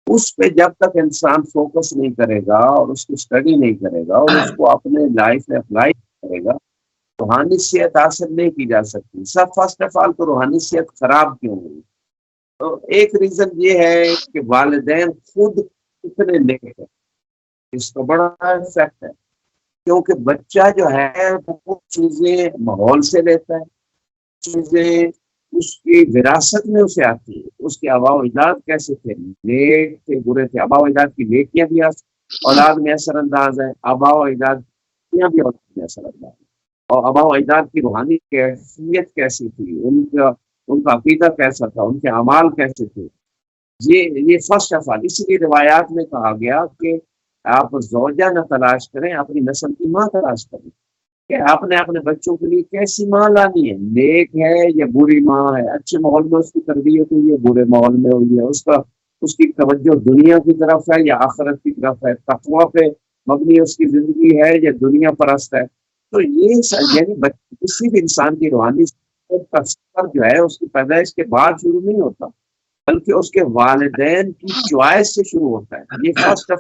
اس پہ جب تک انسان فوکس نہیں کرے گا اور اس کی اسٹڈی نہیں کرے گا اور اس کو اپنے لائف میں اپلائی کرے گا، روحانی صحت حاصل نہیں کی جا سکتی. سب فرسٹ آف آل تو روحانی صحت خراب کیوں ہوئی؟ تو ایک ریزن یہ ہے کہ والدین خود کتنے نیک ہیں، اس کا بڑا افیکٹ ہے. کیونکہ بچہ جو ہے وہ چیزیں ماحول سے لیتا ہے، چیزیں اس کی وراثت میں اسے آتی ہے. اس کے آبا و اجداد کیسے تھے، نیک تھے، برے تھے. آبا و اجداد کی نیکیاں بھی اولاد میں اثر انداز ہے، آبا و اجداد کی بھی اولاد میں اثر انداز ہے. اور آبا و اجداد کی روحانی کیفیت کیسی تھی، ان کا عقیدہ کیسا تھا، ان کے اعمال کیسے تھے، یہ فرسٹ آف آل. اسی لیے روایات میں کہا گیا کہ آپ زوجہ نہ تلاش کریں، اپنی نسل کی ماں تلاش کریں کہ آپ نے اپنے بچوں کے لیے کیسی ماں لانی ہے، نیک ہے یا بری ماں ہے، اچھے ماحول میں اس کی تربیت ہوئی ہے، برے ماحول میں ہوئی ہے، اس کی توجہ دنیا کی طرف ہے یا آخرت کی طرف ہے، تقویٰ پہ مبنی اس کی زندگی ہے یا دنیا پرست ہے. تو یہ یعنی کسی بھی انسان کی روحانی کا سفر جو ہے اس کی پیدائش کے بعد شروع نہیں ہوتا، بلکہ اس کے والدین کی چوائس سے شروع ہوتا ہے. یہ فرسٹ آف.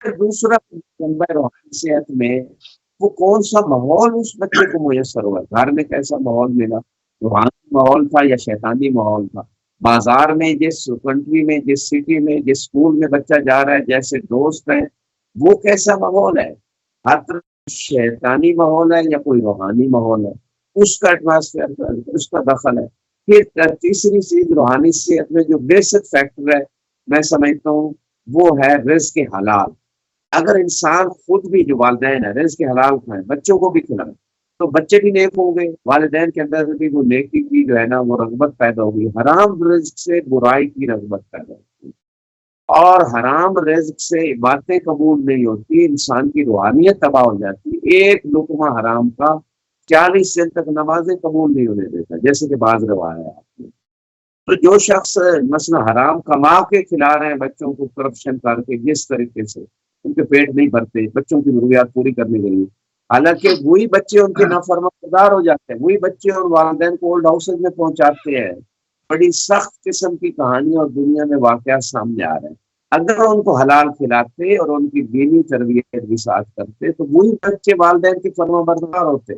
دوسرا روحانی صحت میں وہ کون سا ماحول اس بچے کو میسر ہوا، گھر میں کیسا ماحول ملا، روحانی ماحول تھا یا شیطانی ماحول تھا، بازار میں جس کنٹری میں، جس سٹی میں، جس اسکول میں بچہ جا رہا ہے، جیسے دوست ہیں، وہ کیسا ماحول ہے، ہر طرح شیطانی ماحول ہے یا کوئی روحانی ماحول ہے، اس کا ایٹماسفیئر، اس کا دخل ہے. پھر تیسری چیز روحانی صحت میں جو بیسک فیکٹر ہے میں سمجھتا ہوں وہ ہے رزق حلال. اگر انسان خود بھی جو والدین ہے رزق حلال کھائیں، بچوں کو بھی کھلائیں، تو بچے بھی نیک ہوں گے، والدین کے اندر بھی وہ نیکی کی جو ہے نا وہ رغبت پیدا ہوگی۔ حرام رزق سے برائی کی رغبت پیدا ہوگی، اور حرام رزق سے باتیں قبول نہیں ہوتی، انسان کی روحانیت تباہ ہو جاتی۔ ایک لقمہ حرام کا 40 دن تک نمازیں قبول نہیں ہونے دیتا، جیسے کہ بعض روایات ہے آپ نے۔ تو جو شخص مثلا حرام کما کے کھلا رہے ہیں بچوں کو کرپشن کر کے، جس طریقے سے ان کے پیٹ نہیں بھرتے، بچوں کی ضروریات پوری کرنے کے لیے، حالانکہ وہی بچے ان کے نافرمانگار ہو جاتے ہیں، وہی بچے اور والدین کو اولڈ ہاؤسز میں پہنچاتے ہیں۔ بڑی سخت قسم کی کہانی اور دنیا میں واقعات سامنے آ رہے ہیں۔ اگر ان کو حلال کھلاتے اور ان کی دینی تربیت بھی ساتھ کرتے تو وہی بچے والدین کے فرما بردار ہوتے۔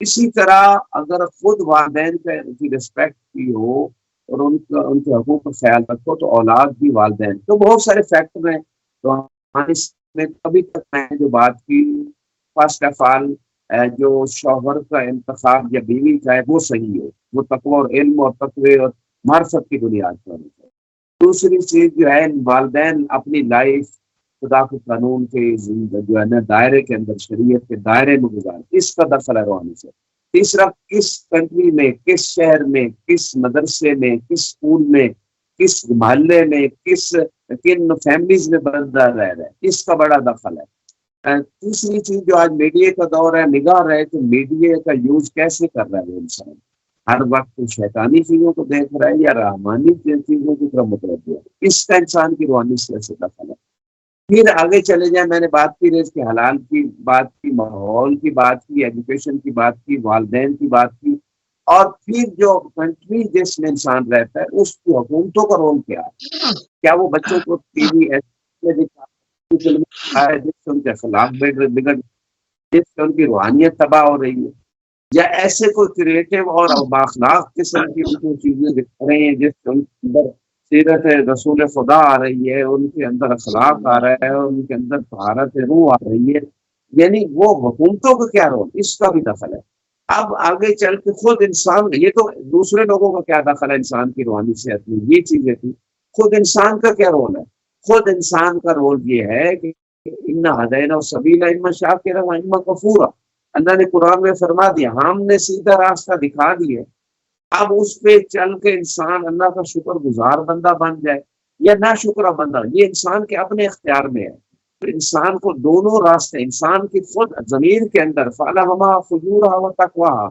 اسی طرح اگر خود والدین کی رسپیکٹ کی ہو اور ان کے حقوق کا خیال رکھو تو اولاد بھی والدین، تو بہت سارے فیکٹر ہیں۔ تو میں ابھی تک میں نے جو بات کی، فرسٹ آف آل جو شوہر کا انتخاب یا بیوی کا ہے وہ صحیح ہے، وہ تقوی اور علم اور تقوی اور معرفت کی بنیاد پر ہے۔ دوسری چیز جو ہے والدین اپنی لائف خدا کے قانون کے جو ہے نا دائرے کے اندر، شریعت کے دائرے میں گزار، اس کا دخل ہے روحانی سے۔ تیسرا، کس کنٹری میں، کس شہر میں، کس مدرسے میں، کس اسکول میں، کس محلے میں، کن فیملیز میں بندہ رہ رہا ہے، اس کا بڑا دخل ہے۔ تیسری چیز جو آج میڈیا کا دور ہے، نگاہ رہے کہ میڈیا کا یوز کیسے کر رہا ہے وہ انسان، ہر وقت شیطانی چیزوں کو دیکھ رہا ہے یا رحمانی چیزوں کی طرف متوجہ ہے، اس کا انسان کی روحانی سے دخل ہے۔ پھر آگے چلے جائیں، میں نے بات کی رزق کے حلال کی بات کی، ماحول کی بات کی، ایجوکیشن کی بات کی، والدین کی بات کی، اور پھر جو کنٹری جس میں انسان رہتا ہے اس کی حکومتوں کا رول کیا ہے۔ کیا وہ بچوں کو ٹی وی جس سے ان کے اخلاق بگڑ، جس سے ان کی روحانیت تباہ ہو رہی ہے، یا ایسے کوئی کریٹو اور بااخلاق قسم کی چیزیں دکھا رہے ہیں جس سے ان کے اندر سیرت رسول خدا آ رہی ہے، ان کے اندر اخلاق آ رہا ہے، ان کے اندر طہارت روح آ رہی ہے، یعنی وہ حکومتوں کا کیا رول، اس کا بھی دخل ہے۔ اب آگے چل کے خود انسان، یہ تو دوسرے لوگوں کا کیا دخل ہے انسان کی روحانی صحت میں، یہ چیزیں تھی۔ خود انسان کا کیا رول ہے؟ خود انسان کا رول یہ ہے کہ اِنَّا هَدَيْنَاهُ السَّبِيلَ إِمَّا شَاكِرًا وَإِمَّا كَفُورًا، اللہ نے قرآن میں فرما دیا، ہم نے سیدھا راستہ دکھا دیا، اب اس پہ چل کے انسان اللہ کا شکر گزار بندہ بن جائے یا نہ شکرہ بندہ، یہ انسان کے اپنے اختیار میں ہے۔ تو انسان کو دونوں راستے، انسان کی خود ضمیر کے اندر فَأَلْهَمَهَا فُجُورَهَا وَتَقْوَاهَا،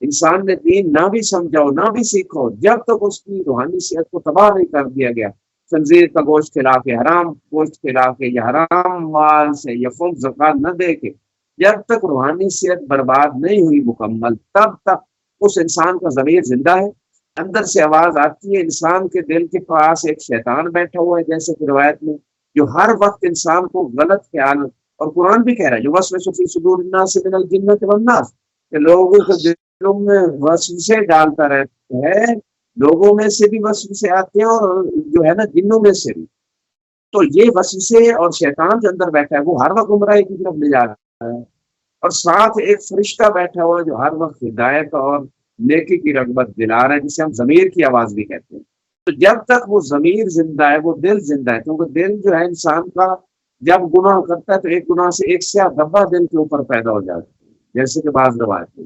انسان نے دین نہ بھی سمجھا ہو، نہ بھی سیکھو، جب تک اس کی روحانی صحت کو تباہ نہیں کر دیا گیا، خنزیر کا گوشت کھلا کے، حرام گوشت کھلا کے، یا حرام مال سے یا فوق زکات نہ دے کے، جب تک روحانی صحت برباد نہیں ہوئی مکمل، تب تک اس انسان کا ضمیر زندہ ہے۔ اندر سے آواز آتی ہے، انسان کے دل کے پاس ایک شیطان بیٹھا ہوا ہے جیسے کہ روایت میں، جو ہر وقت انسان کو غلط خیال، اور قرآن بھی کہہ رہا ہے جو وسوس فی صدور الناس من الجنۃ والناس، کہ لوگوں کے دلوں میں وسوسے ڈالتا رہتا ہے، لوگوں میں سے بھی وسوسے آتے ہیں اور جو ہے نا جنوں میں سے بھی۔ تو یہ وسوسے اور شیطان جو اندر بیٹھا ہے وہ ہر وقت گمراہی کی طرف لے جا رہا ہے، اور ساتھ ایک فرشتہ بیٹھا ہوا ہے جو ہر وقت ہدایت اور نیکی کی رغبت دلا رہا ہے، جسے ہم ضمیر کی آواز بھی کہتے ہیں۔ تو جب تک وہ ضمیر زندہ ہے، وہ دل زندہ ہے، کیونکہ دل جو ہے انسان کا جب گناہ کرتا ہے تو ایک گناہ سے ایک سیاہ دھبا دل کے اوپر پیدا ہو جاتا ہے، جیسے کہ بعض روایت میں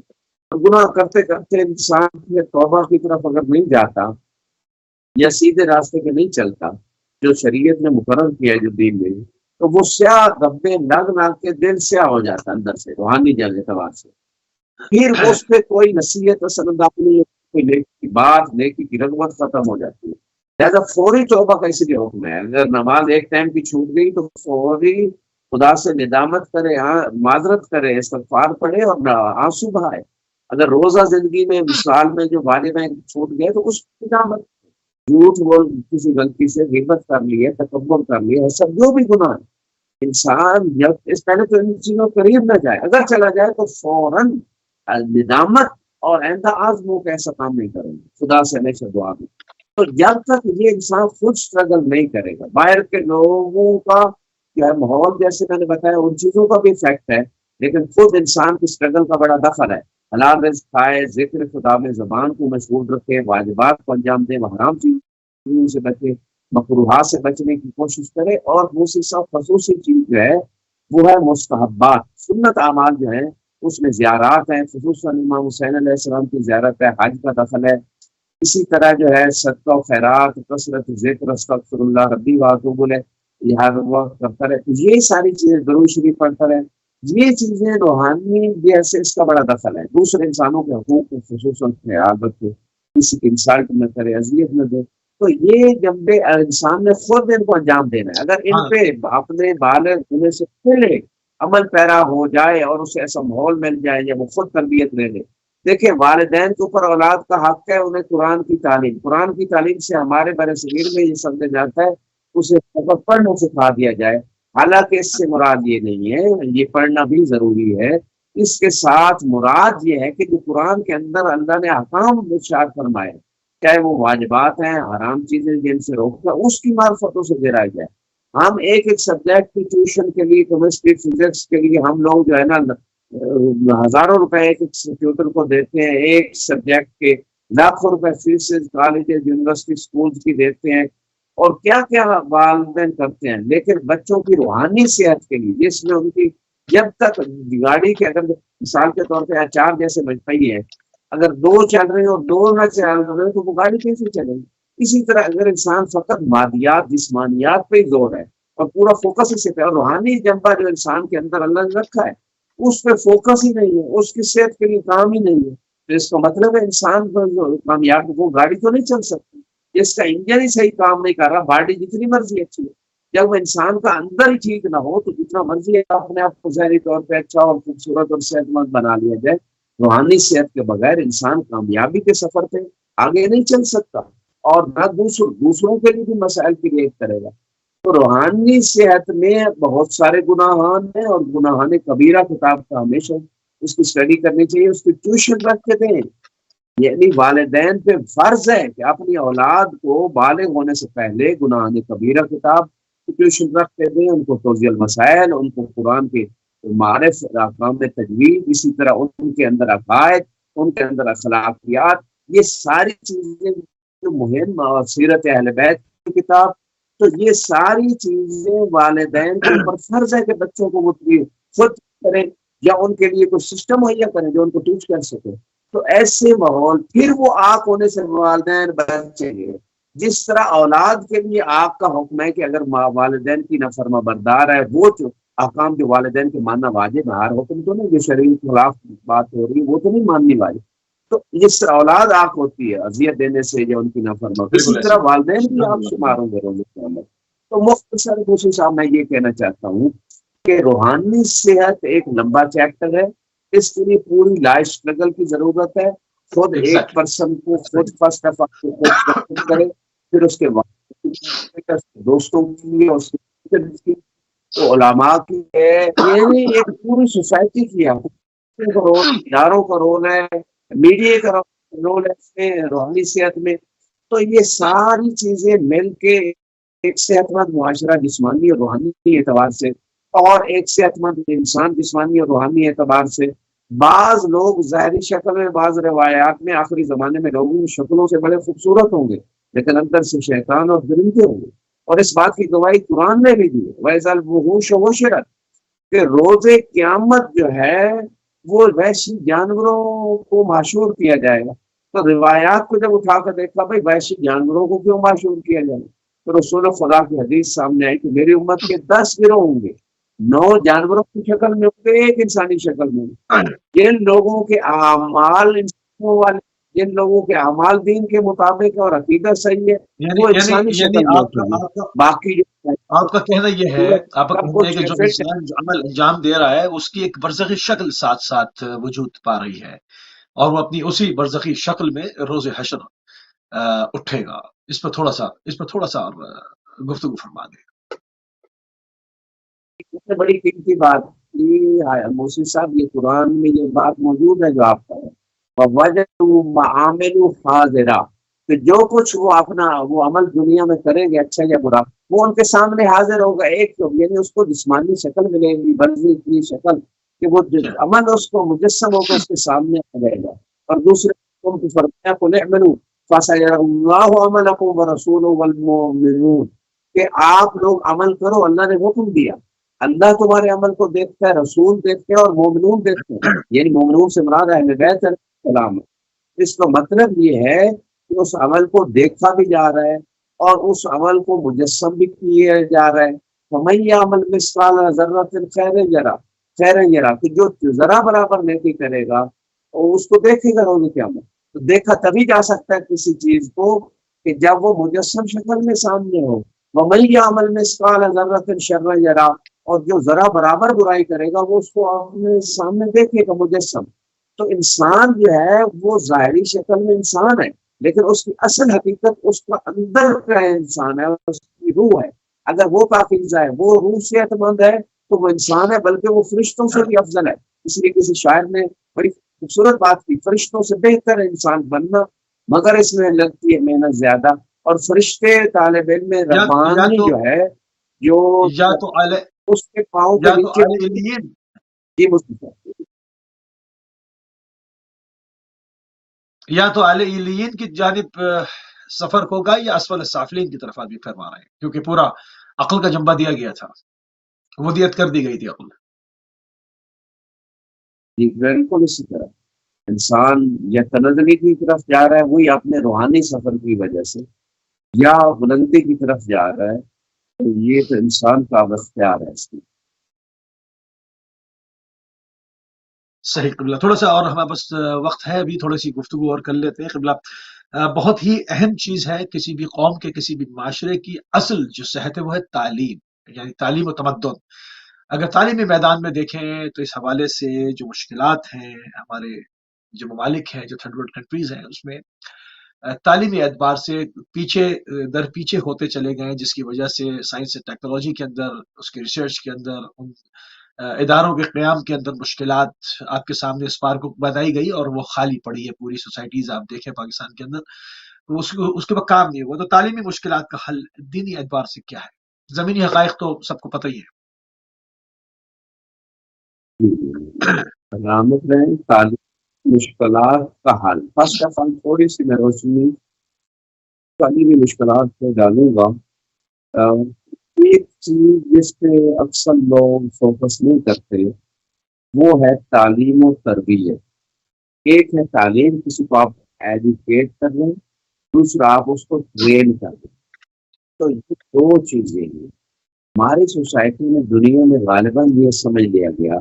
گناہ کرتے کرتے انسان کی توبہ کی طرف اگر نہیں جاتا یا سیدھے راستے پہ نہیں چلتا جو شریعت نے مقرر کیا ہے، جو دین میں، تو وہ سیاہ دھبے لگ لگ کے دل سیاہ ہو جاتا ہے اندر سے، روحانی جل اعتبار سے۔ پھر اس پہ کوئی نصیحت پسند اپنی کوئی نیکی بات، نیکی کی رغبت ختم ہو جاتی ہے۔ لہٰذا فوری توبہ کا اس لیے حکم ہے، اگر نماز ایک ٹائم کی چھوٹ گئی تو فوری خدا سے ندامت کرے، معذرت کرے، استغفار پڑھے اور آنسو بہائے۔ اگر روزہ زندگی میں مثال میں جو والدین چھوٹ گئے تو اس کی ندامت، جھوٹ بول کسی غلطی سے غیبت کر لی ہے، تکبر کر لی ہے، سب جو بھی گناہ ہے، انسان جب اس پہلے تو ان چیزوں قریب نہ جائے، اگر چلا جائے تو فوراً ندامت اور آئندہ آزموں کا ایسا کام نہیں کریں گے، خدا سے ہمیشہ دعا بھی۔ تو جب تک یہ انسان خود سٹرگل نہیں کرے گا، باہر کے لوگوں کا کیا ماحول جیسے میں نے بتایا ان چیزوں کا بھی افیکٹ ہے، لیکن خود انسان کی سٹرگل کا بڑا دخل ہے۔ حلال رزق کھائے، ذکر خدا میں زبان کو مشغول رکھے، واجبات کو انجام دے، حرام چیزوں سے بچے، مکروہات سے بچنے کی کوشش کرے، اور دوسری سب خصوصی چیز جو ہے وہ ہے مستحبات، سنت اعمال جو ہیں اس میں زیارات ہیں، خصوصاً امام حسین علیہ السلام کی زیارت ہے، حج کا دخل ہے، اسی طرح جو ہے صدقہ و خیرات، کثرت ذکر، استغفر اللہ ربی واتوب الیہ، یہ وقت کرتا رہے، یہ ساری چیزیں، درود شریف پڑھتا رہے، یہ چیزیں روحانی جیسے اس کا بڑا دخل ہے۔ دوسرے انسانوں کے حقوق کو خصوصاً خیال رکھے، کسی کی انسلٹ نہ کرے، اذیت نہ دے، تو یہ جب انسان نے خود ان کو انجام دینا ہے۔ اگر ان ہاں پہ اپنے بالغ ہونے سے پہلے عمل پیرا ہو جائے اور اسے ایسا ماحول مل جائے یا وہ خود تربیت لے لے۔ دیکھیں والدین کے اوپر اولاد کا حق ہے انہیں قرآن کی تعلیم سے ہمارے بر صغیر میں یہ سمجھا جاتا ہے اسے فقط پڑھنا سکھا دیا جائے، حالانکہ اس سے مراد یہ نہیں ہے، یہ پڑھنا بھی ضروری ہے، اس کے ساتھ مراد یہ ہے کہ جو قرآن کے اندر اللہ نے احکام ارشاد فرمائے، چاہے وہ واجبات ہیں، حرام چیزیں جن سے روکنا، اس کی معرفتوں سے گرایا جائے۔ ہم ایک سبجیکٹ کی ٹیوشن کے لیے، کیمسٹری فزکس کے لیے ہم لوگ جو ہے نا ہزاروں روپے ایک ٹیوٹر کو دیتے ہیں، ایک سبجیکٹ کے لاکھوں روپے فیس کالج یونیورسٹی اسکول کی دیتے ہیں، اور کیا کیا والدین کرتے ہیں، لیکن بچوں کی روحانی صحت کے لیے، جس میں ان کی جب تک گاڑی کے اگر مثال کے طور پہ چار جیسے بچپائی ہے، اگر دو چل رہے ہیں اور دو نہ چل رہے تو وہ گاڑی کیسے چلے گی؟ اسی طرح اگر انسان فقط مادیات جسمانیات پہ ہی زور ہے اور پورا فوکس اسی پہ، اور روحانی جذبہ جو انسان کے اندر اللہ نے رکھا ہے اس پہ فوکس ہی نہیں ہے، اس کی صحت کے لیے کام ہی نہیں ہے، تو اس کا مطلب ہے انسان کو جو کامیاب وہ گاڑی تو نہیں چل سکتی، جس کا انجن ہی صحیح کام نہیں کر رہا، باڈی جتنی مرضی اچھی ہے، جب وہ انسان کا اندر ہی ٹھیک نہ ہو تو جتنا مرضی ہے اپنے آپ کو ظاہری طور پہ اچھا اور خوبصورت اور صحت مند بنا لیا جائے، روحانی صحت کے بغیر انسان کامیابی کے سفر پہ آگے نہیں چل سکتا، اور نہ دوسروں کے لیے بھی مسائل کریٹ کرے گا۔ تو روحانی صحت میں بہت سارے گناہان ہیں، اور گناہان کبیرہ کتاب کا ہمیشہ اس کی اسٹڈی کرنی چاہیے، اس کی ٹیوشن رکھ کے دیں، یعنی والدین پہ فرض ہے کہ اپنی اولاد کو بالغ ہونے سے پہلے گناہان کبیرہ کتاب کی ٹیوشن رکھ کے دیں، ان کو توضیح المسائل، ان کو قرآن کے معرف، احکام تجوید، اسی طرح ان کے اندر عقائد، ان کے اندر اخلاقیات، یہ ساری چیزیں جو مہم، اور سیرت اہل بیت کی کتاب، تو یہ ساری چیزیں والدین کے اوپر فرض ہے کہ بچوں کو وہ خود کریں یا ان کے لیے کوئی سسٹم مہیا کریں جو ان کو ٹیچ کر سکے۔ تو ایسے ماحول پھر وہ آنکھ ہونے سے والدین بچیں گے۔ جس طرح اولاد کے لیے آنکھ کا حکم ہے کہ اگر والدین کی نافرما بردار ہے، وہ جو احکام جو والدین کے ماننا واجب ہے، ہر حکم تو نہیں، جو شرعی خلاف بات ہو رہی ہے وہ تو نہیں ماننی واجب، تو جس طرح اولاد آنکھ ہوتی ہے اذیت دینے سے یا ان کی نافرما، اسی طرح والدین بھی آپ شمار ہوں گے۔ تو مختصر کوشش میں یہ کہنا چاہتا ہوں کہ روحانی صحت ایک لمبا چیپٹر ہے، اس کے لیے پوری لائف اسٹرگل کی ضرورت ہے، خود ایک پرسن کو خود فرسٹ آف آل کرے، پھر اس کے بعد دوستوں کی، اس کی، علماء کی ہے، یعنی ایک پوری سوسائٹی کی ہے، اداروں کا رول ہے، میڈیا کا رول ہے اس میں، روحانی صحت میں، تو یہ ساری چیزیں مل کے ایک صحت مند معاشرہ جسمانی اور روحانی اعتبار سے، اور ایک صحت مند انسان جسمانی اور روحانی اعتبار سے۔ بعض لوگ ظاہری شکل میں، بعض روایات میں آخری زمانے میں لوگوں کی شکلوں سے بڑے خوبصورت ہوں گے لیکن اندر سے شیطان اور درندے ہوں گے، اور اس بات کی گواہی قرآن نے بھی دی ہے، وَإِذَا الْوُحُوشُ حُشِرَتْ، کہ روز قیامت جو ہے وہ وحشی جانوروں کو معشور کیا جائے گا۔ تو روایات کو جب اٹھا کر دیکھا بھائی وحشی جانوروں کو کیوں معشور کیا جائے گا، تو رسول خدا کی حدیث سامنے آئی کہ میری امت کے 10 گروہ ہوں گے، 9 جانوروں کی شکل میں ہوں گے، ایک انسانی شکل میں ہوں گے۔ جن لوگوں کے اعمال جن لوگوں کے اعمال دین کے مطابق اور عقیدہ صحیح ہے وہ انسانی شکل میں ہوتے ہیں، باقی آپ کا کہنا یہ ہے، آپ کا کہنا ہے کہ جو انسان جو عمل انجام دے رہا ہے اس کی ایک برزخی شکل ساتھ ساتھ وجود پا رہی ہے، اور وہ اپنی اسی برزخی شکل میں روز حشر اٹھے گا۔ اس پر تھوڑا سا اور گفتگو فرما دیں۔ سب سے بڑی قیمتی بات موسی صاحب، یہ قرآن میں یہ بات موجود ہے جو آپ کا ہے، وَوَجَدُوا مَعَامِلُوا حَاضِرًا، کہ جو کچھ وہ اپنا وہ عمل دنیا میں کریں گے اچھا یا برا وہ ان کے سامنے حاضر ہوگا، ایک تو یعنی اس کو جسمانی شکل ملے گی، برزی اتنی شکل کہ وہ عمل اس کو مجسم ہو کر اس کے سامنے آ جائے گا، اور دوسرے قوم کی فرمایا قُلْ اعْمَلُوا فَسَيَرَى اللَّهُ عَمَلَكُمْ وَرَسُولُهُ وَالْمُؤْمِنُونَ، کہ آپ لوگ عمل کرو، اللہ نے حکم دیا، اللہ تمہارے عمل کو دیکھتا ہے، رسول دیکھتے ہیں اور مومنون دیکھتے ہیں، یعنی مومنون سے مراد اہل بیت علیہ السلام ہے۔ اس کا مطلب یہ ہے کہ اس عمل کو دیکھا بھی جا رہا ہے اور اس عمل کو مجسم بھی کیا جا رہا ہے۔ فَمَن يَعْمَلْ مِثْقَالَ ذَرَّةٍ خَيْرًا يَرَهُ، خیرن یرا، کہ جو ذرا برابر نیکی کرے گا اور اس کو دیکھے گا روز قیامت۔ تو دیکھا تبھی جا سکتا ہے کسی چیز کو کہ جب وہ مجسم شکل میں سامنے ہو۔ وَمَن يَعْمَلْ مِثْقَالَ ذَرَّةٍ شَرًّا يَرَهُ، اور جو ذرا برابر برائی کرے گا وہ اس کو اپنے سامنے دیکھے گا مجسم۔ تو انسان جو ہے وہ ظاہری شکل میں انسان ہے، لیکن اس کی اصل حقیقت اس کا اندر کا انسان ہے، اس کی روح ہے۔ اگر وہ پاکیزہ ہے، وہ روح صحت مند ہے، تو وہ انسان ہے، بلکہ وہ فرشتوں سے بھی افضل ہے۔ اس لیے کسی شاعر نے بڑی خوبصورت بات کی، فرشتوں سے بہتر ہے انسان بننا، مگر اس میں لگتی ہے محنت زیادہ۔ اور فرشتے طالب علم یا ربانی تو جو ہے، جو یا تو اعلی اس کے پاؤں کے یا تو نیچے اعلی علیین جی مصطفیٰ یا تو اعلی علیین کی جانب سفر ہوگا یا اسفل السافلین کی طرف آدمی فرما رہے ہیں، کیونکہ پورا عقل کا جنبہ دیا گیا تھا، ودیت کر دی گئی تھی عقل۔ جی بالکل اسی طرح انسان یا تنزلی کی طرف جا رہا ہے، وہی اپنے روحانی سفر کی وجہ سے، یا بلندی کی طرف جا رہا ہے، تو یہ تو انسان کا اب اختیار ہے اس کی۔ صحیح قبلہ، تھوڑا سا اور ہمارے پاس وقت ہے ابھی، تھوڑی سی گفتگو اور کر لیتے ہیں قبلہ۔ بہت ہی اہم چیز ہے کسی بھی قوم کے، کسی بھی معاشرے کی اصل جو صحت ہے وہ ہے تعلیم، یعنی تعلیم و تمدن۔ اگر تعلیمی میدان میں دیکھیں تو اس حوالے سے جو مشکلات ہیں ہمارے جو ممالک ہیں، جو تھرڈ ورلڈ کنٹریز ہیں، اس میں تعلیمی اعتبار سے پیچھے در پیچھے ہوتے چلے گئے، جس کی وجہ سے سائنس اینڈ ٹیکنالوجی کے اندر، اس کے ریسرچ کے اندر، ان اداروں کے قیام کے اندر مشکلات آپ کے سامنے اس پار کو بتائی گئی، اور وہ خالی پڑی ہے پوری سوسائٹیز آپ دیکھیں پاکستان کے اندر، تو اس کے بعد کام نہیں ہوا۔ تو تعلیمی مشکلات کا حل دینی اعتبار سے کیا ہے؟ زمینی حقائق تو سب کو پتہ ہی ہے۔ سلامت رہیں۔ تعلیم مشکلات کا حل، فرسٹ آف آل تھوڑی سی میں روشنی تعلیمی مشکلات پہ ڈالوں گا۔ ایک چیز جس پہ اکثر لوگ فوکس نہیں کرتے وہ ہے تعلیم و تربیت۔ ایک ہے تعلیم، کسی کو آپ ایجوکیٹ کر لیں، دوسرا آپ اس کو ٹرین کر لیں۔ تو یہ دو چیزیں ہیں۔ ہماری سوسائٹی میں، دنیا میں غالباً یہ سمجھ لیا گیا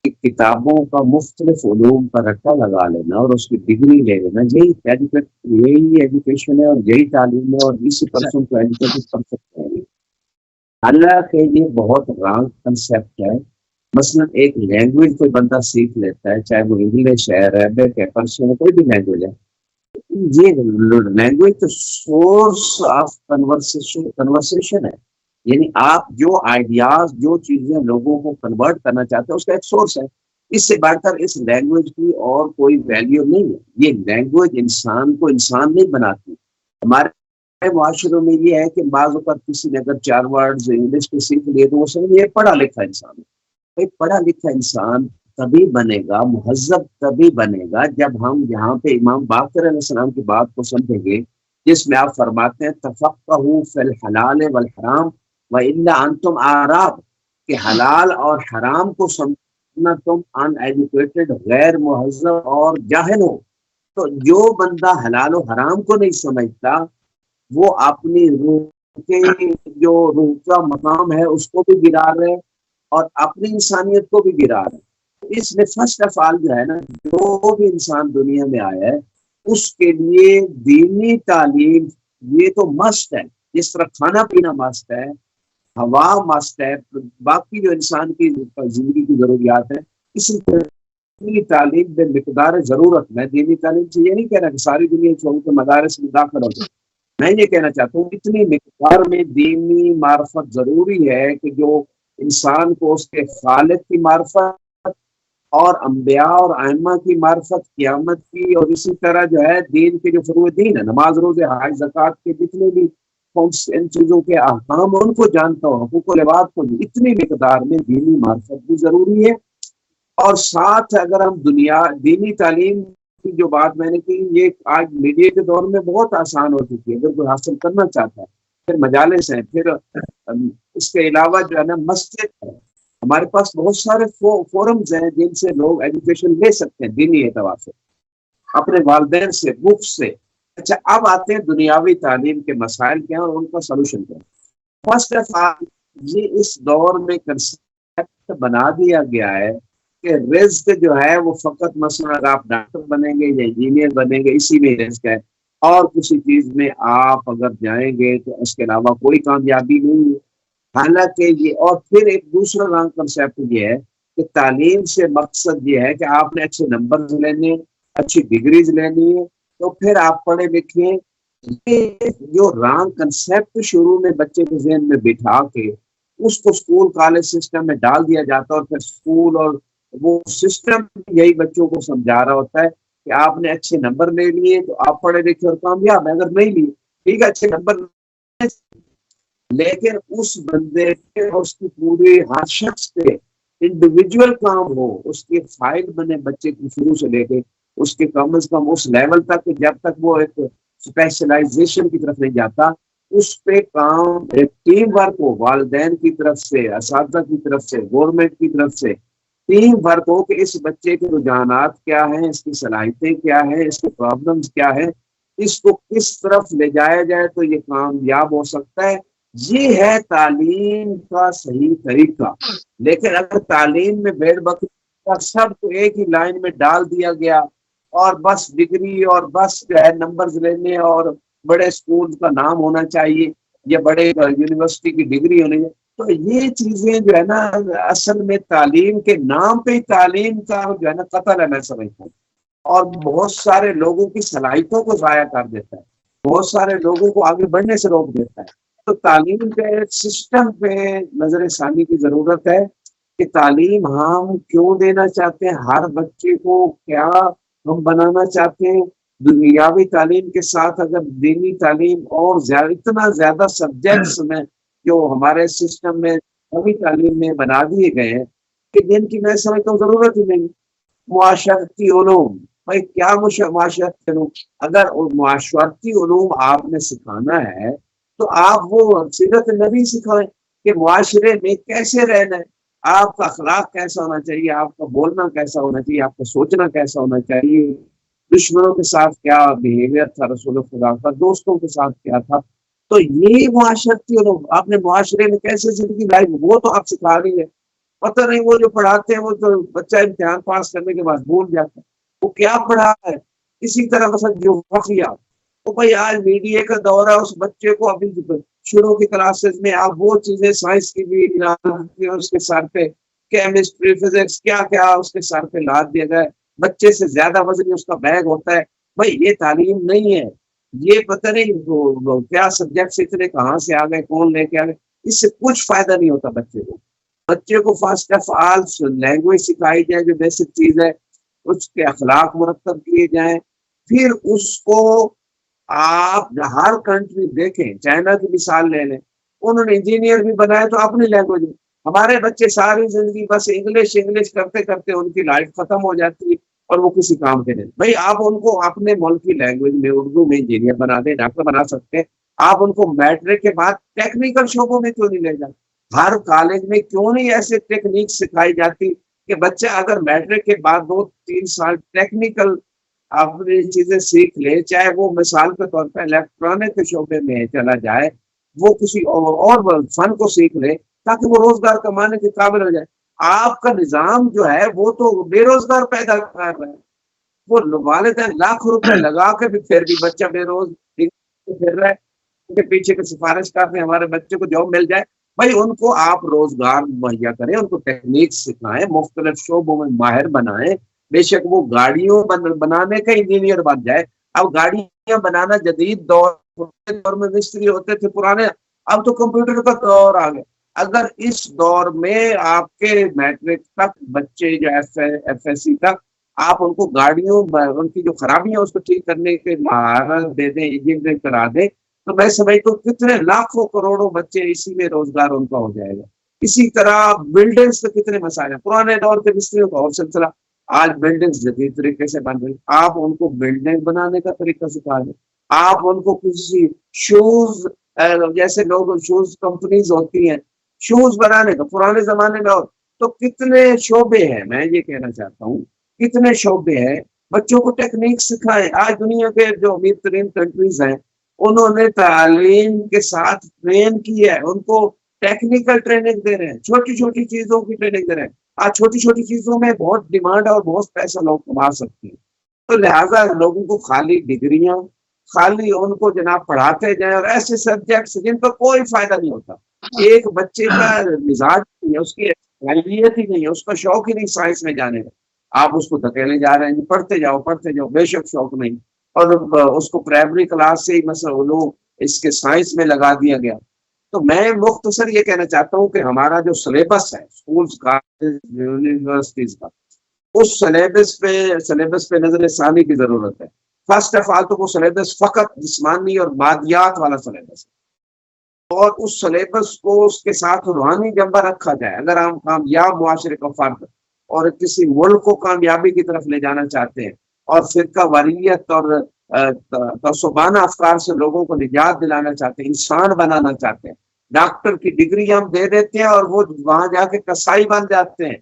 کہ کتابوں کا مختلف علوم کا رٹا لگا لینا اور اس کی ڈگری لے لینا یہی ایجوکیشن ہے اور یہی تعلیم ہے، اور اسی پرسن کو ایجوکیٹڈ کر سکتے ہیں۔ حالانکہ یہ بہت رانگ کنسیپٹ ہے۔ مثلا ایک لینگویج کوئی بندہ سیکھ لیتا ہے، چاہے وہ انگلش ہے، عربک ہے، پرشین ہے، کوئی بھی لینگویج ہے، یہ لینگویج تو سورس آف کنورسیشن ہے، یعنی آپ جو آئیڈیاز، جو چیزیں لوگوں کو کنورٹ کرنا چاہتے ہیں، اس کا ایک سورس ہے۔ اس سے بڑھ کر اس لینگویج کی اور کوئی ویلیو نہیں ہے۔ یہ لینگویج انسان کو انسان نہیں بناتی۔ ہمارے معاشروں میں یہ ہے کہ بعض اوقات کسی نے اگر 4 ورڈز انگلش کے سیکھ لیے تو وہ سمجھ یہ پڑھا لکھا انسان ہے۔ ایک پڑھا لکھا انسان تبھی بنے گا، مہذب تبھی بنے گا جب ہم یہاں پہ امام باقر علیہ السلام کی بات کو سمجھیں گے، جس میں آپ فرماتے ہیں تفقہوا فی الحلال والحرام وَإِلَّا أَنْتُمْ أَعْرَابٌ، کہ حلال اور حرام کو سمجھنا تم ان ایجوکیٹڈ، غیر مہذب اور جاہل ہو۔ تو جو بندہ حلال و حرام کو نہیں سمجھتا وہ اپنی روح کے جو روح کا مقام ہے اس کو بھی گرا رہے اور اپنی انسانیت کو بھی گرا رہے۔ اس میں فرسٹ آف آل جو ہے نا، جو بھی انسان دنیا میں آیا ہے اس کے لیے دینی تعلیم یہ تو مست ہے، جس طرح کھانا پینا مست ہے، ہوا مست ہے، باقی جو انسان کی زندگی کی ضروریات ہیں، اسی طرح تعلیم بے مقدار ضرورت۔ میں دینی تعلیم سے یہ نہیں کہہ رہا کہ ساری دنیا چھوڑ کے مدارس میں داخل ہو جائے، میں یہ کہنا چاہتا ہوں اتنی مقدار میں دینی معرفت ضروری ہے کہ جو انسان کو اس کے خالق کی معرفت اور انبیاء اور ائمہ کی معرفت، قیامت کی، اور اسی طرح جو ہے دین کے جو فروع دین ہے، نماز، روزے، حج، زکوٰۃ کے جتنے بھی ان چیزوں کے احکام ان کو جانتا ہو، حقوق و لباس کو، اتنی مقدار میں دینی معرفت بھی ضروری ہے۔ اور ساتھ اگر ہم دینی تعلیم کی جو بات میں نے کی، یہ آج میڈیا کے دور میں بہت آسان ہو چکی ہے۔ اگر کوئی حاصل کرنا چاہتا ہے، پھر مجالس ہیں، پھر اس کے علاوہ جو ہے نا مسجد ہے، ہمارے پاس بہت سارے فورمز ہیں جن سے لوگ ایجوکیشن لے سکتے ہیں دینی اعتبار سے، اپنے والدین سے، بک سے۔ اچھا، اب آتے ہیں دنیاوی تعلیم کے مسائل کیا ہیں اور ان کا سلوشن کیا ہے۔ فرسٹ آف آل، یہ اس دور میں کنسیپٹ بنا دیا گیا ہے کہ رزق جو ہے وہ فقط مثلا اگر آپ ڈاکٹر بنیں گے یا انجینئر بنیں گے اسی میں رزق ہے، اور کسی چیز میں آپ اگر جائیں گے تو اس کے علاوہ کوئی کامیابی نہیں ہے۔ حالانکہ یہ، اور پھر ایک دوسرا رانگ کنسیپٹ یہ ہے کہ تعلیم سے مقصد یہ ہے کہ آپ نے اچھے نمبر لینے، اچھی ڈگریز لینی ہے تو پھر آپ پڑھے لکھے۔ یہ جو رانگ کنسیپٹ شروع میں بچے کے ذہن میں بٹھا کے اس کو اسکول کالج سسٹم میں ڈال دیا جاتا ہے، اور پھر اسکول اور وہ سسٹم یہی بچوں کو سمجھا رہا ہوتا ہے کہ آپ نے اچھے نمبر لے لیے تو آپ پڑھے لکھے اور کامیاب ہیں، اگر نہیں لیے ٹھیک ہے اچھے نمبر، لیکن اس بندے کے اور اس کی پوری ہر شخص پہ انڈیویجول کام ہو، اس کی فائل بنے بچے کی شروع سے لے کے اس کے کم از کم اس لیول تک جب تک وہ ایک اسپیشلائزیشن کی طرف نہیں جاتا، اس پہ کام ایک ٹیم ورک ہو، والدین کی طرف سے، اساتذہ کی طرف سے، گورنمنٹ کی طرف سے ٹیم ورک ہو کہ اس بچے کے رجحانات کیا ہیں، اس کی صلاحیتیں کیا ہیں، اس کے پرابلمز کیا ہیں، اس کو کس طرف لے جایا جائے تو یہ کامیاب ہو سکتا ہے۔ یہ ہے تعلیم کا صحیح طریقہ۔ لیکن اگر تعلیم میں بھیڑ بکری کا سب کو ایک ہی لائن میں ڈال دیا گیا اور بس ڈگری اور بس جو ہے نمبرز لینے اور بڑے اسکول کا نام ہونا چاہیے یا بڑے یونیورسٹی کی ڈگری ہونی چاہیے، تو یہ چیزیں جو ہے نا اصل میں تعلیم کے نام پہ تعلیم کا جو ہے نا قتل ہے، میں سمجھتا ہوں، اور بہت سارے لوگوں کی صلاحیتوں کو ضائع کر دیتا ہے، بہت سارے لوگوں کو آگے بڑھنے سے روک دیتا ہے۔ تو تعلیم کے سسٹم پہ نظر ثانی کی ضرورت ہے کہ تعلیم ہم کیوں دینا چاہتے ہیں، ہر بچے کو کیا ہم بنانا چاہتے ہیں۔ دنیاوی تعلیم کے ساتھ اگر دینی تعلیم اور زیادہ اتنا زیادہ سبجیکٹس میں جو ہمارے سسٹم میں دنیاوی تعلیم میں بنا دیے گئے ہیں کہ جن کی میں سمجھتا ہوں ضرورت ہی نہیں۔ معاشرتی علوم، بھائی کیا معاشرتی علوم؟ اگر معاشرتی علوم آپ نے سکھانا ہے تو آپ وہ سیرت نبی سکھائیں کہ معاشرے میں کیسے رہنا ہے، آپ کا اخلاق کیسا ہونا چاہیے، آپ کا بولنا کیسا ہونا چاہیے، آپ کا سوچنا کیسا ہونا چاہیے، دشمنوں کے ساتھ کیا بیہیویئر تھا رسول خدا کا، دوستوں کے ساتھ کیا تھا۔ تو یہ معاشرتی علوم آپ نے معاشرے میں کیسے زندگی لائی وہ تو آپ سکھا رہی ہے۔ پتہ نہیں وہ جو پڑھاتے ہیں وہ تو بچہ امتحان پاس کرنے کے بعد بھول جاتا ہے وہ کیا پڑھا ہے۔ اسی طرح مثلا جغرافیہ، تو بھائی آج میڈیا کا دور ہے، اس بچے کو ابھی شروع کی کلاسز میں آپ وہ چیزیں سائنس کی بھی اس کے سر پہ کیمسٹری فزکس کیا کیا اس کے سر پہ لاد دیا گیا، بچے سے زیادہ وزنی اس کا بیگ ہوتا ہے۔ بھائی یہ تعلیم نہیں ہے، یہ پتہ نہیں کیا سبجیکٹس اتنے کہاں سے آ گئے، کون لے کے آ گئے، اس سے کچھ فائدہ نہیں ہوتا بچے کو۔ بچے کو فرسٹ آف آل لینگویج سکھائی جائے جو بیسک چیز ہے، اس کے اخلاق مرتب کیے جائیں، پھر اس کو آپ ہر کنٹری دیکھیں، چائنا کی مثال لے لیں، انہوں نے انجینئر بھی بنائے تو اپنی لینگویج میں۔ ہمارے بچے ساری زندگی بس انگلش کرتے کرتے ان کی لائف ختم ہو جاتی ہے اور وہ کسی کام کے نہیں۔ بھائی آپ ان کو اپنے ملک کی لینگویج میں اردو میں انجینئر بنا دیں، ڈاکٹر بنا سکتے ہیں، آپ ان کو میٹرک کے بعد ٹیکنیکل شعبوں میں کیوں نہیں لے جاتے؟ ہر کالج میں کیوں نہیں ایسے ٹیکنیک سکھائی جاتی کہ بچہ اگر میٹرک کے بعد 2-3 سال ٹیکنیکل اپنی چیزیں سیکھ لے، چاہے وہ مثال کے طور پہ الیکٹرانک کے شعبے میں چلا جائے، وہ کسی اور فن کو سیکھ لے تاکہ وہ روزگار کمانے کے قابل ہو جائے۔ آپ کا نظام جو ہے وہ تو بے روزگار پیدا کر رہا ہے، وہ والدین لاکھ روپے لگا کے بھی پھر بھی بچہ بے روز پھر رہا ہے، ان کے پیچھے کی سفارش کرتے ہیں ہمارے بچے کو جاب مل جائے۔ بھائی ان کو آپ روزگار مہیا کریں، ان کو ٹیکنیک سکھائیں، مختلف شعبوں میں ماہر بنائیں۔ بے شک وہ گاڑیوں بنانے کا انجینئر بن جائے، اب گاڑیاں بنانا جدید دور میں مستری ہوتے تھے پرانے، اب تو کمپیوٹر کا دور آ گیا۔ اگر اس دور میں آپ کے میٹرک تک بچے جو ایف ایس سی تک آپ ان کو گاڑیوں ان کی جو خرابیاں اس کو ٹھیک کرنے کے مہارت دے دیں، انجینئرنگ کرا دیں، تو میں سمجھتا ہوں کتنے لاکھوں کروڑوں بچے اسی میں روزگار ان کا ہو جائے گا۔ اسی طرح بلڈنگز کے کتنے مسائل ہیں، پرانے دور کے مستریوں کا اور سلسلہ، آج بلڈنگز جدید طریقے سے بن رہی، آپ ان کو بلڈنگ بنانے کا طریقہ سکھا دیں، آپ ان کو کسی شوز جیسے لوگ شوز کمپنیز ہوتی ہیں شوز بنانے کا، پرانے زمانے میں تو کتنے شعبے ہیں، میں یہ کہنا چاہتا ہوں کتنے شعبے ہیں، بچوں کو ٹیکنیک سکھائیں۔ آج دنیا کے جو امیر ترین کنٹریز ہیں انہوں نے تعلیم کے ساتھ ٹرین کی ہے، ان کو ٹیکنیکل ٹریننگ دے رہے ہیں، چھوٹی چھوٹی چیزوں کی ٹریننگ دے رہے ہیں۔ آج چھوٹی چھوٹی چیزوں میں بہت ڈیمانڈ ہے اور بہت پیسہ لوگ کما سکتے ہیں، تو لہٰذا لوگوں کو خالی ڈگریاں، خالی ان کو جناب پڑھاتے جائیں اور ایسے سبجیکٹس جن کا کوئی فائدہ نہیں ہوتا۔ ایک بچے کا مزاج نہیں ہے، اس کی اہلیت ہی نہیں ہے، اس کا شوق ہی نہیں سائنس میں جانے کا، آپ اس کو دھکیلے جا رہے ہیں، پڑھتے جاؤ، بے شک شوق نہیں، اور اس کو پرائمری کلاس سے ہی مثلا وہ لوگ اس کے سائنس میں لگا دیا گیا۔ تو میں مختصر یہ کہنا چاہتا ہوں کہ ہمارا جو سلیبس ہے اسکولز کا، یونیورسٹیز کا، اس سلیبس پہ نظر ثانی کی ضرورت ہے۔ فرسٹ آف آل تو وہ سلیبس فقط جسمانی اور مادیات والا سلیبس ہے، اور اس سلیبس کو اس کے ساتھ روحانی جنبہ رکھا جائے۔ اگر ہم کامیاب معاشرے کا فرد اور کسی ملک کو کامیابی کی طرف لے جانا چاہتے ہیں اور فرقہ واریت اور تعصبانہ افکار سے لوگوں کو نجات دلانا چاہتے ہیں، انسان بنانا چاہتے ہیں، ڈاکٹر کی ڈگری ہم دے دیتے ہیں اور وہ وہاں جا کے کسائی بن جاتے ہیں۔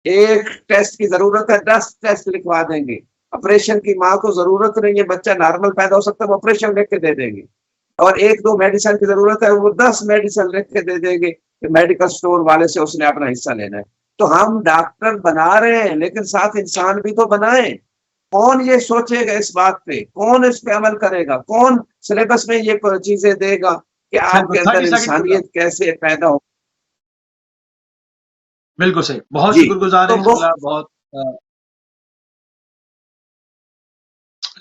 ایک ٹیسٹ کی ضرورت ہے، 10 ٹیسٹ لکھوا دیں گے۔ آپریشن کی ماں کو ضرورت نہیں ہے، بچہ نارمل پیدا ہو سکتا ہے، وہ آپریشن لکھ کے دے دیں گے۔ اور ایک دو میڈیسن کی ضرورت ہے، وہ 10 میڈیسن لکھ کے دے دیں گے کہ میڈیکل سٹور والے سے اس نے اپنا حصہ لینا ہے۔ تو ہم ڈاکٹر بنا رہے ہیں لیکن ساتھ انسان بھی تو بنائیں۔ کون یہ سوچے گا اس بات پہ؟ کون اس پہ عمل کرے گا؟ کون سلیبس میں یہ چیزیں دے گا کہ آپ کے اندر انسانیت کیسے پیدا ہو؟ بالکل صحیح، بہت جی شکر گزار تو ہیں، بہت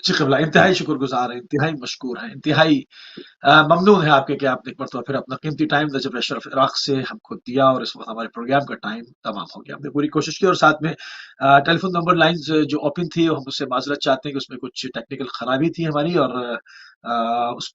جی قبلہ، انتہائی شکر گزار ہے، انتہائی مشکور ہے، انتہائی ممنون ہے آپ کے کہ آپ نے ایک مرتبہ پھر اپنا قیمتی ٹائم جب اشرف عراق سے ہم کو دیا، اور اس وقت ہمارے پروگرام کا ٹائم تمام ہو گیا۔ ہم نے پوری کوشش کی، اور ساتھ میں ٹیلی فون نمبر لائنز جو اوپن تھی ہم اس سے معذرت چاہتے ہیں کہ اس میں کچھ ٹیکنیکل خرابی تھی ہماری، اور اس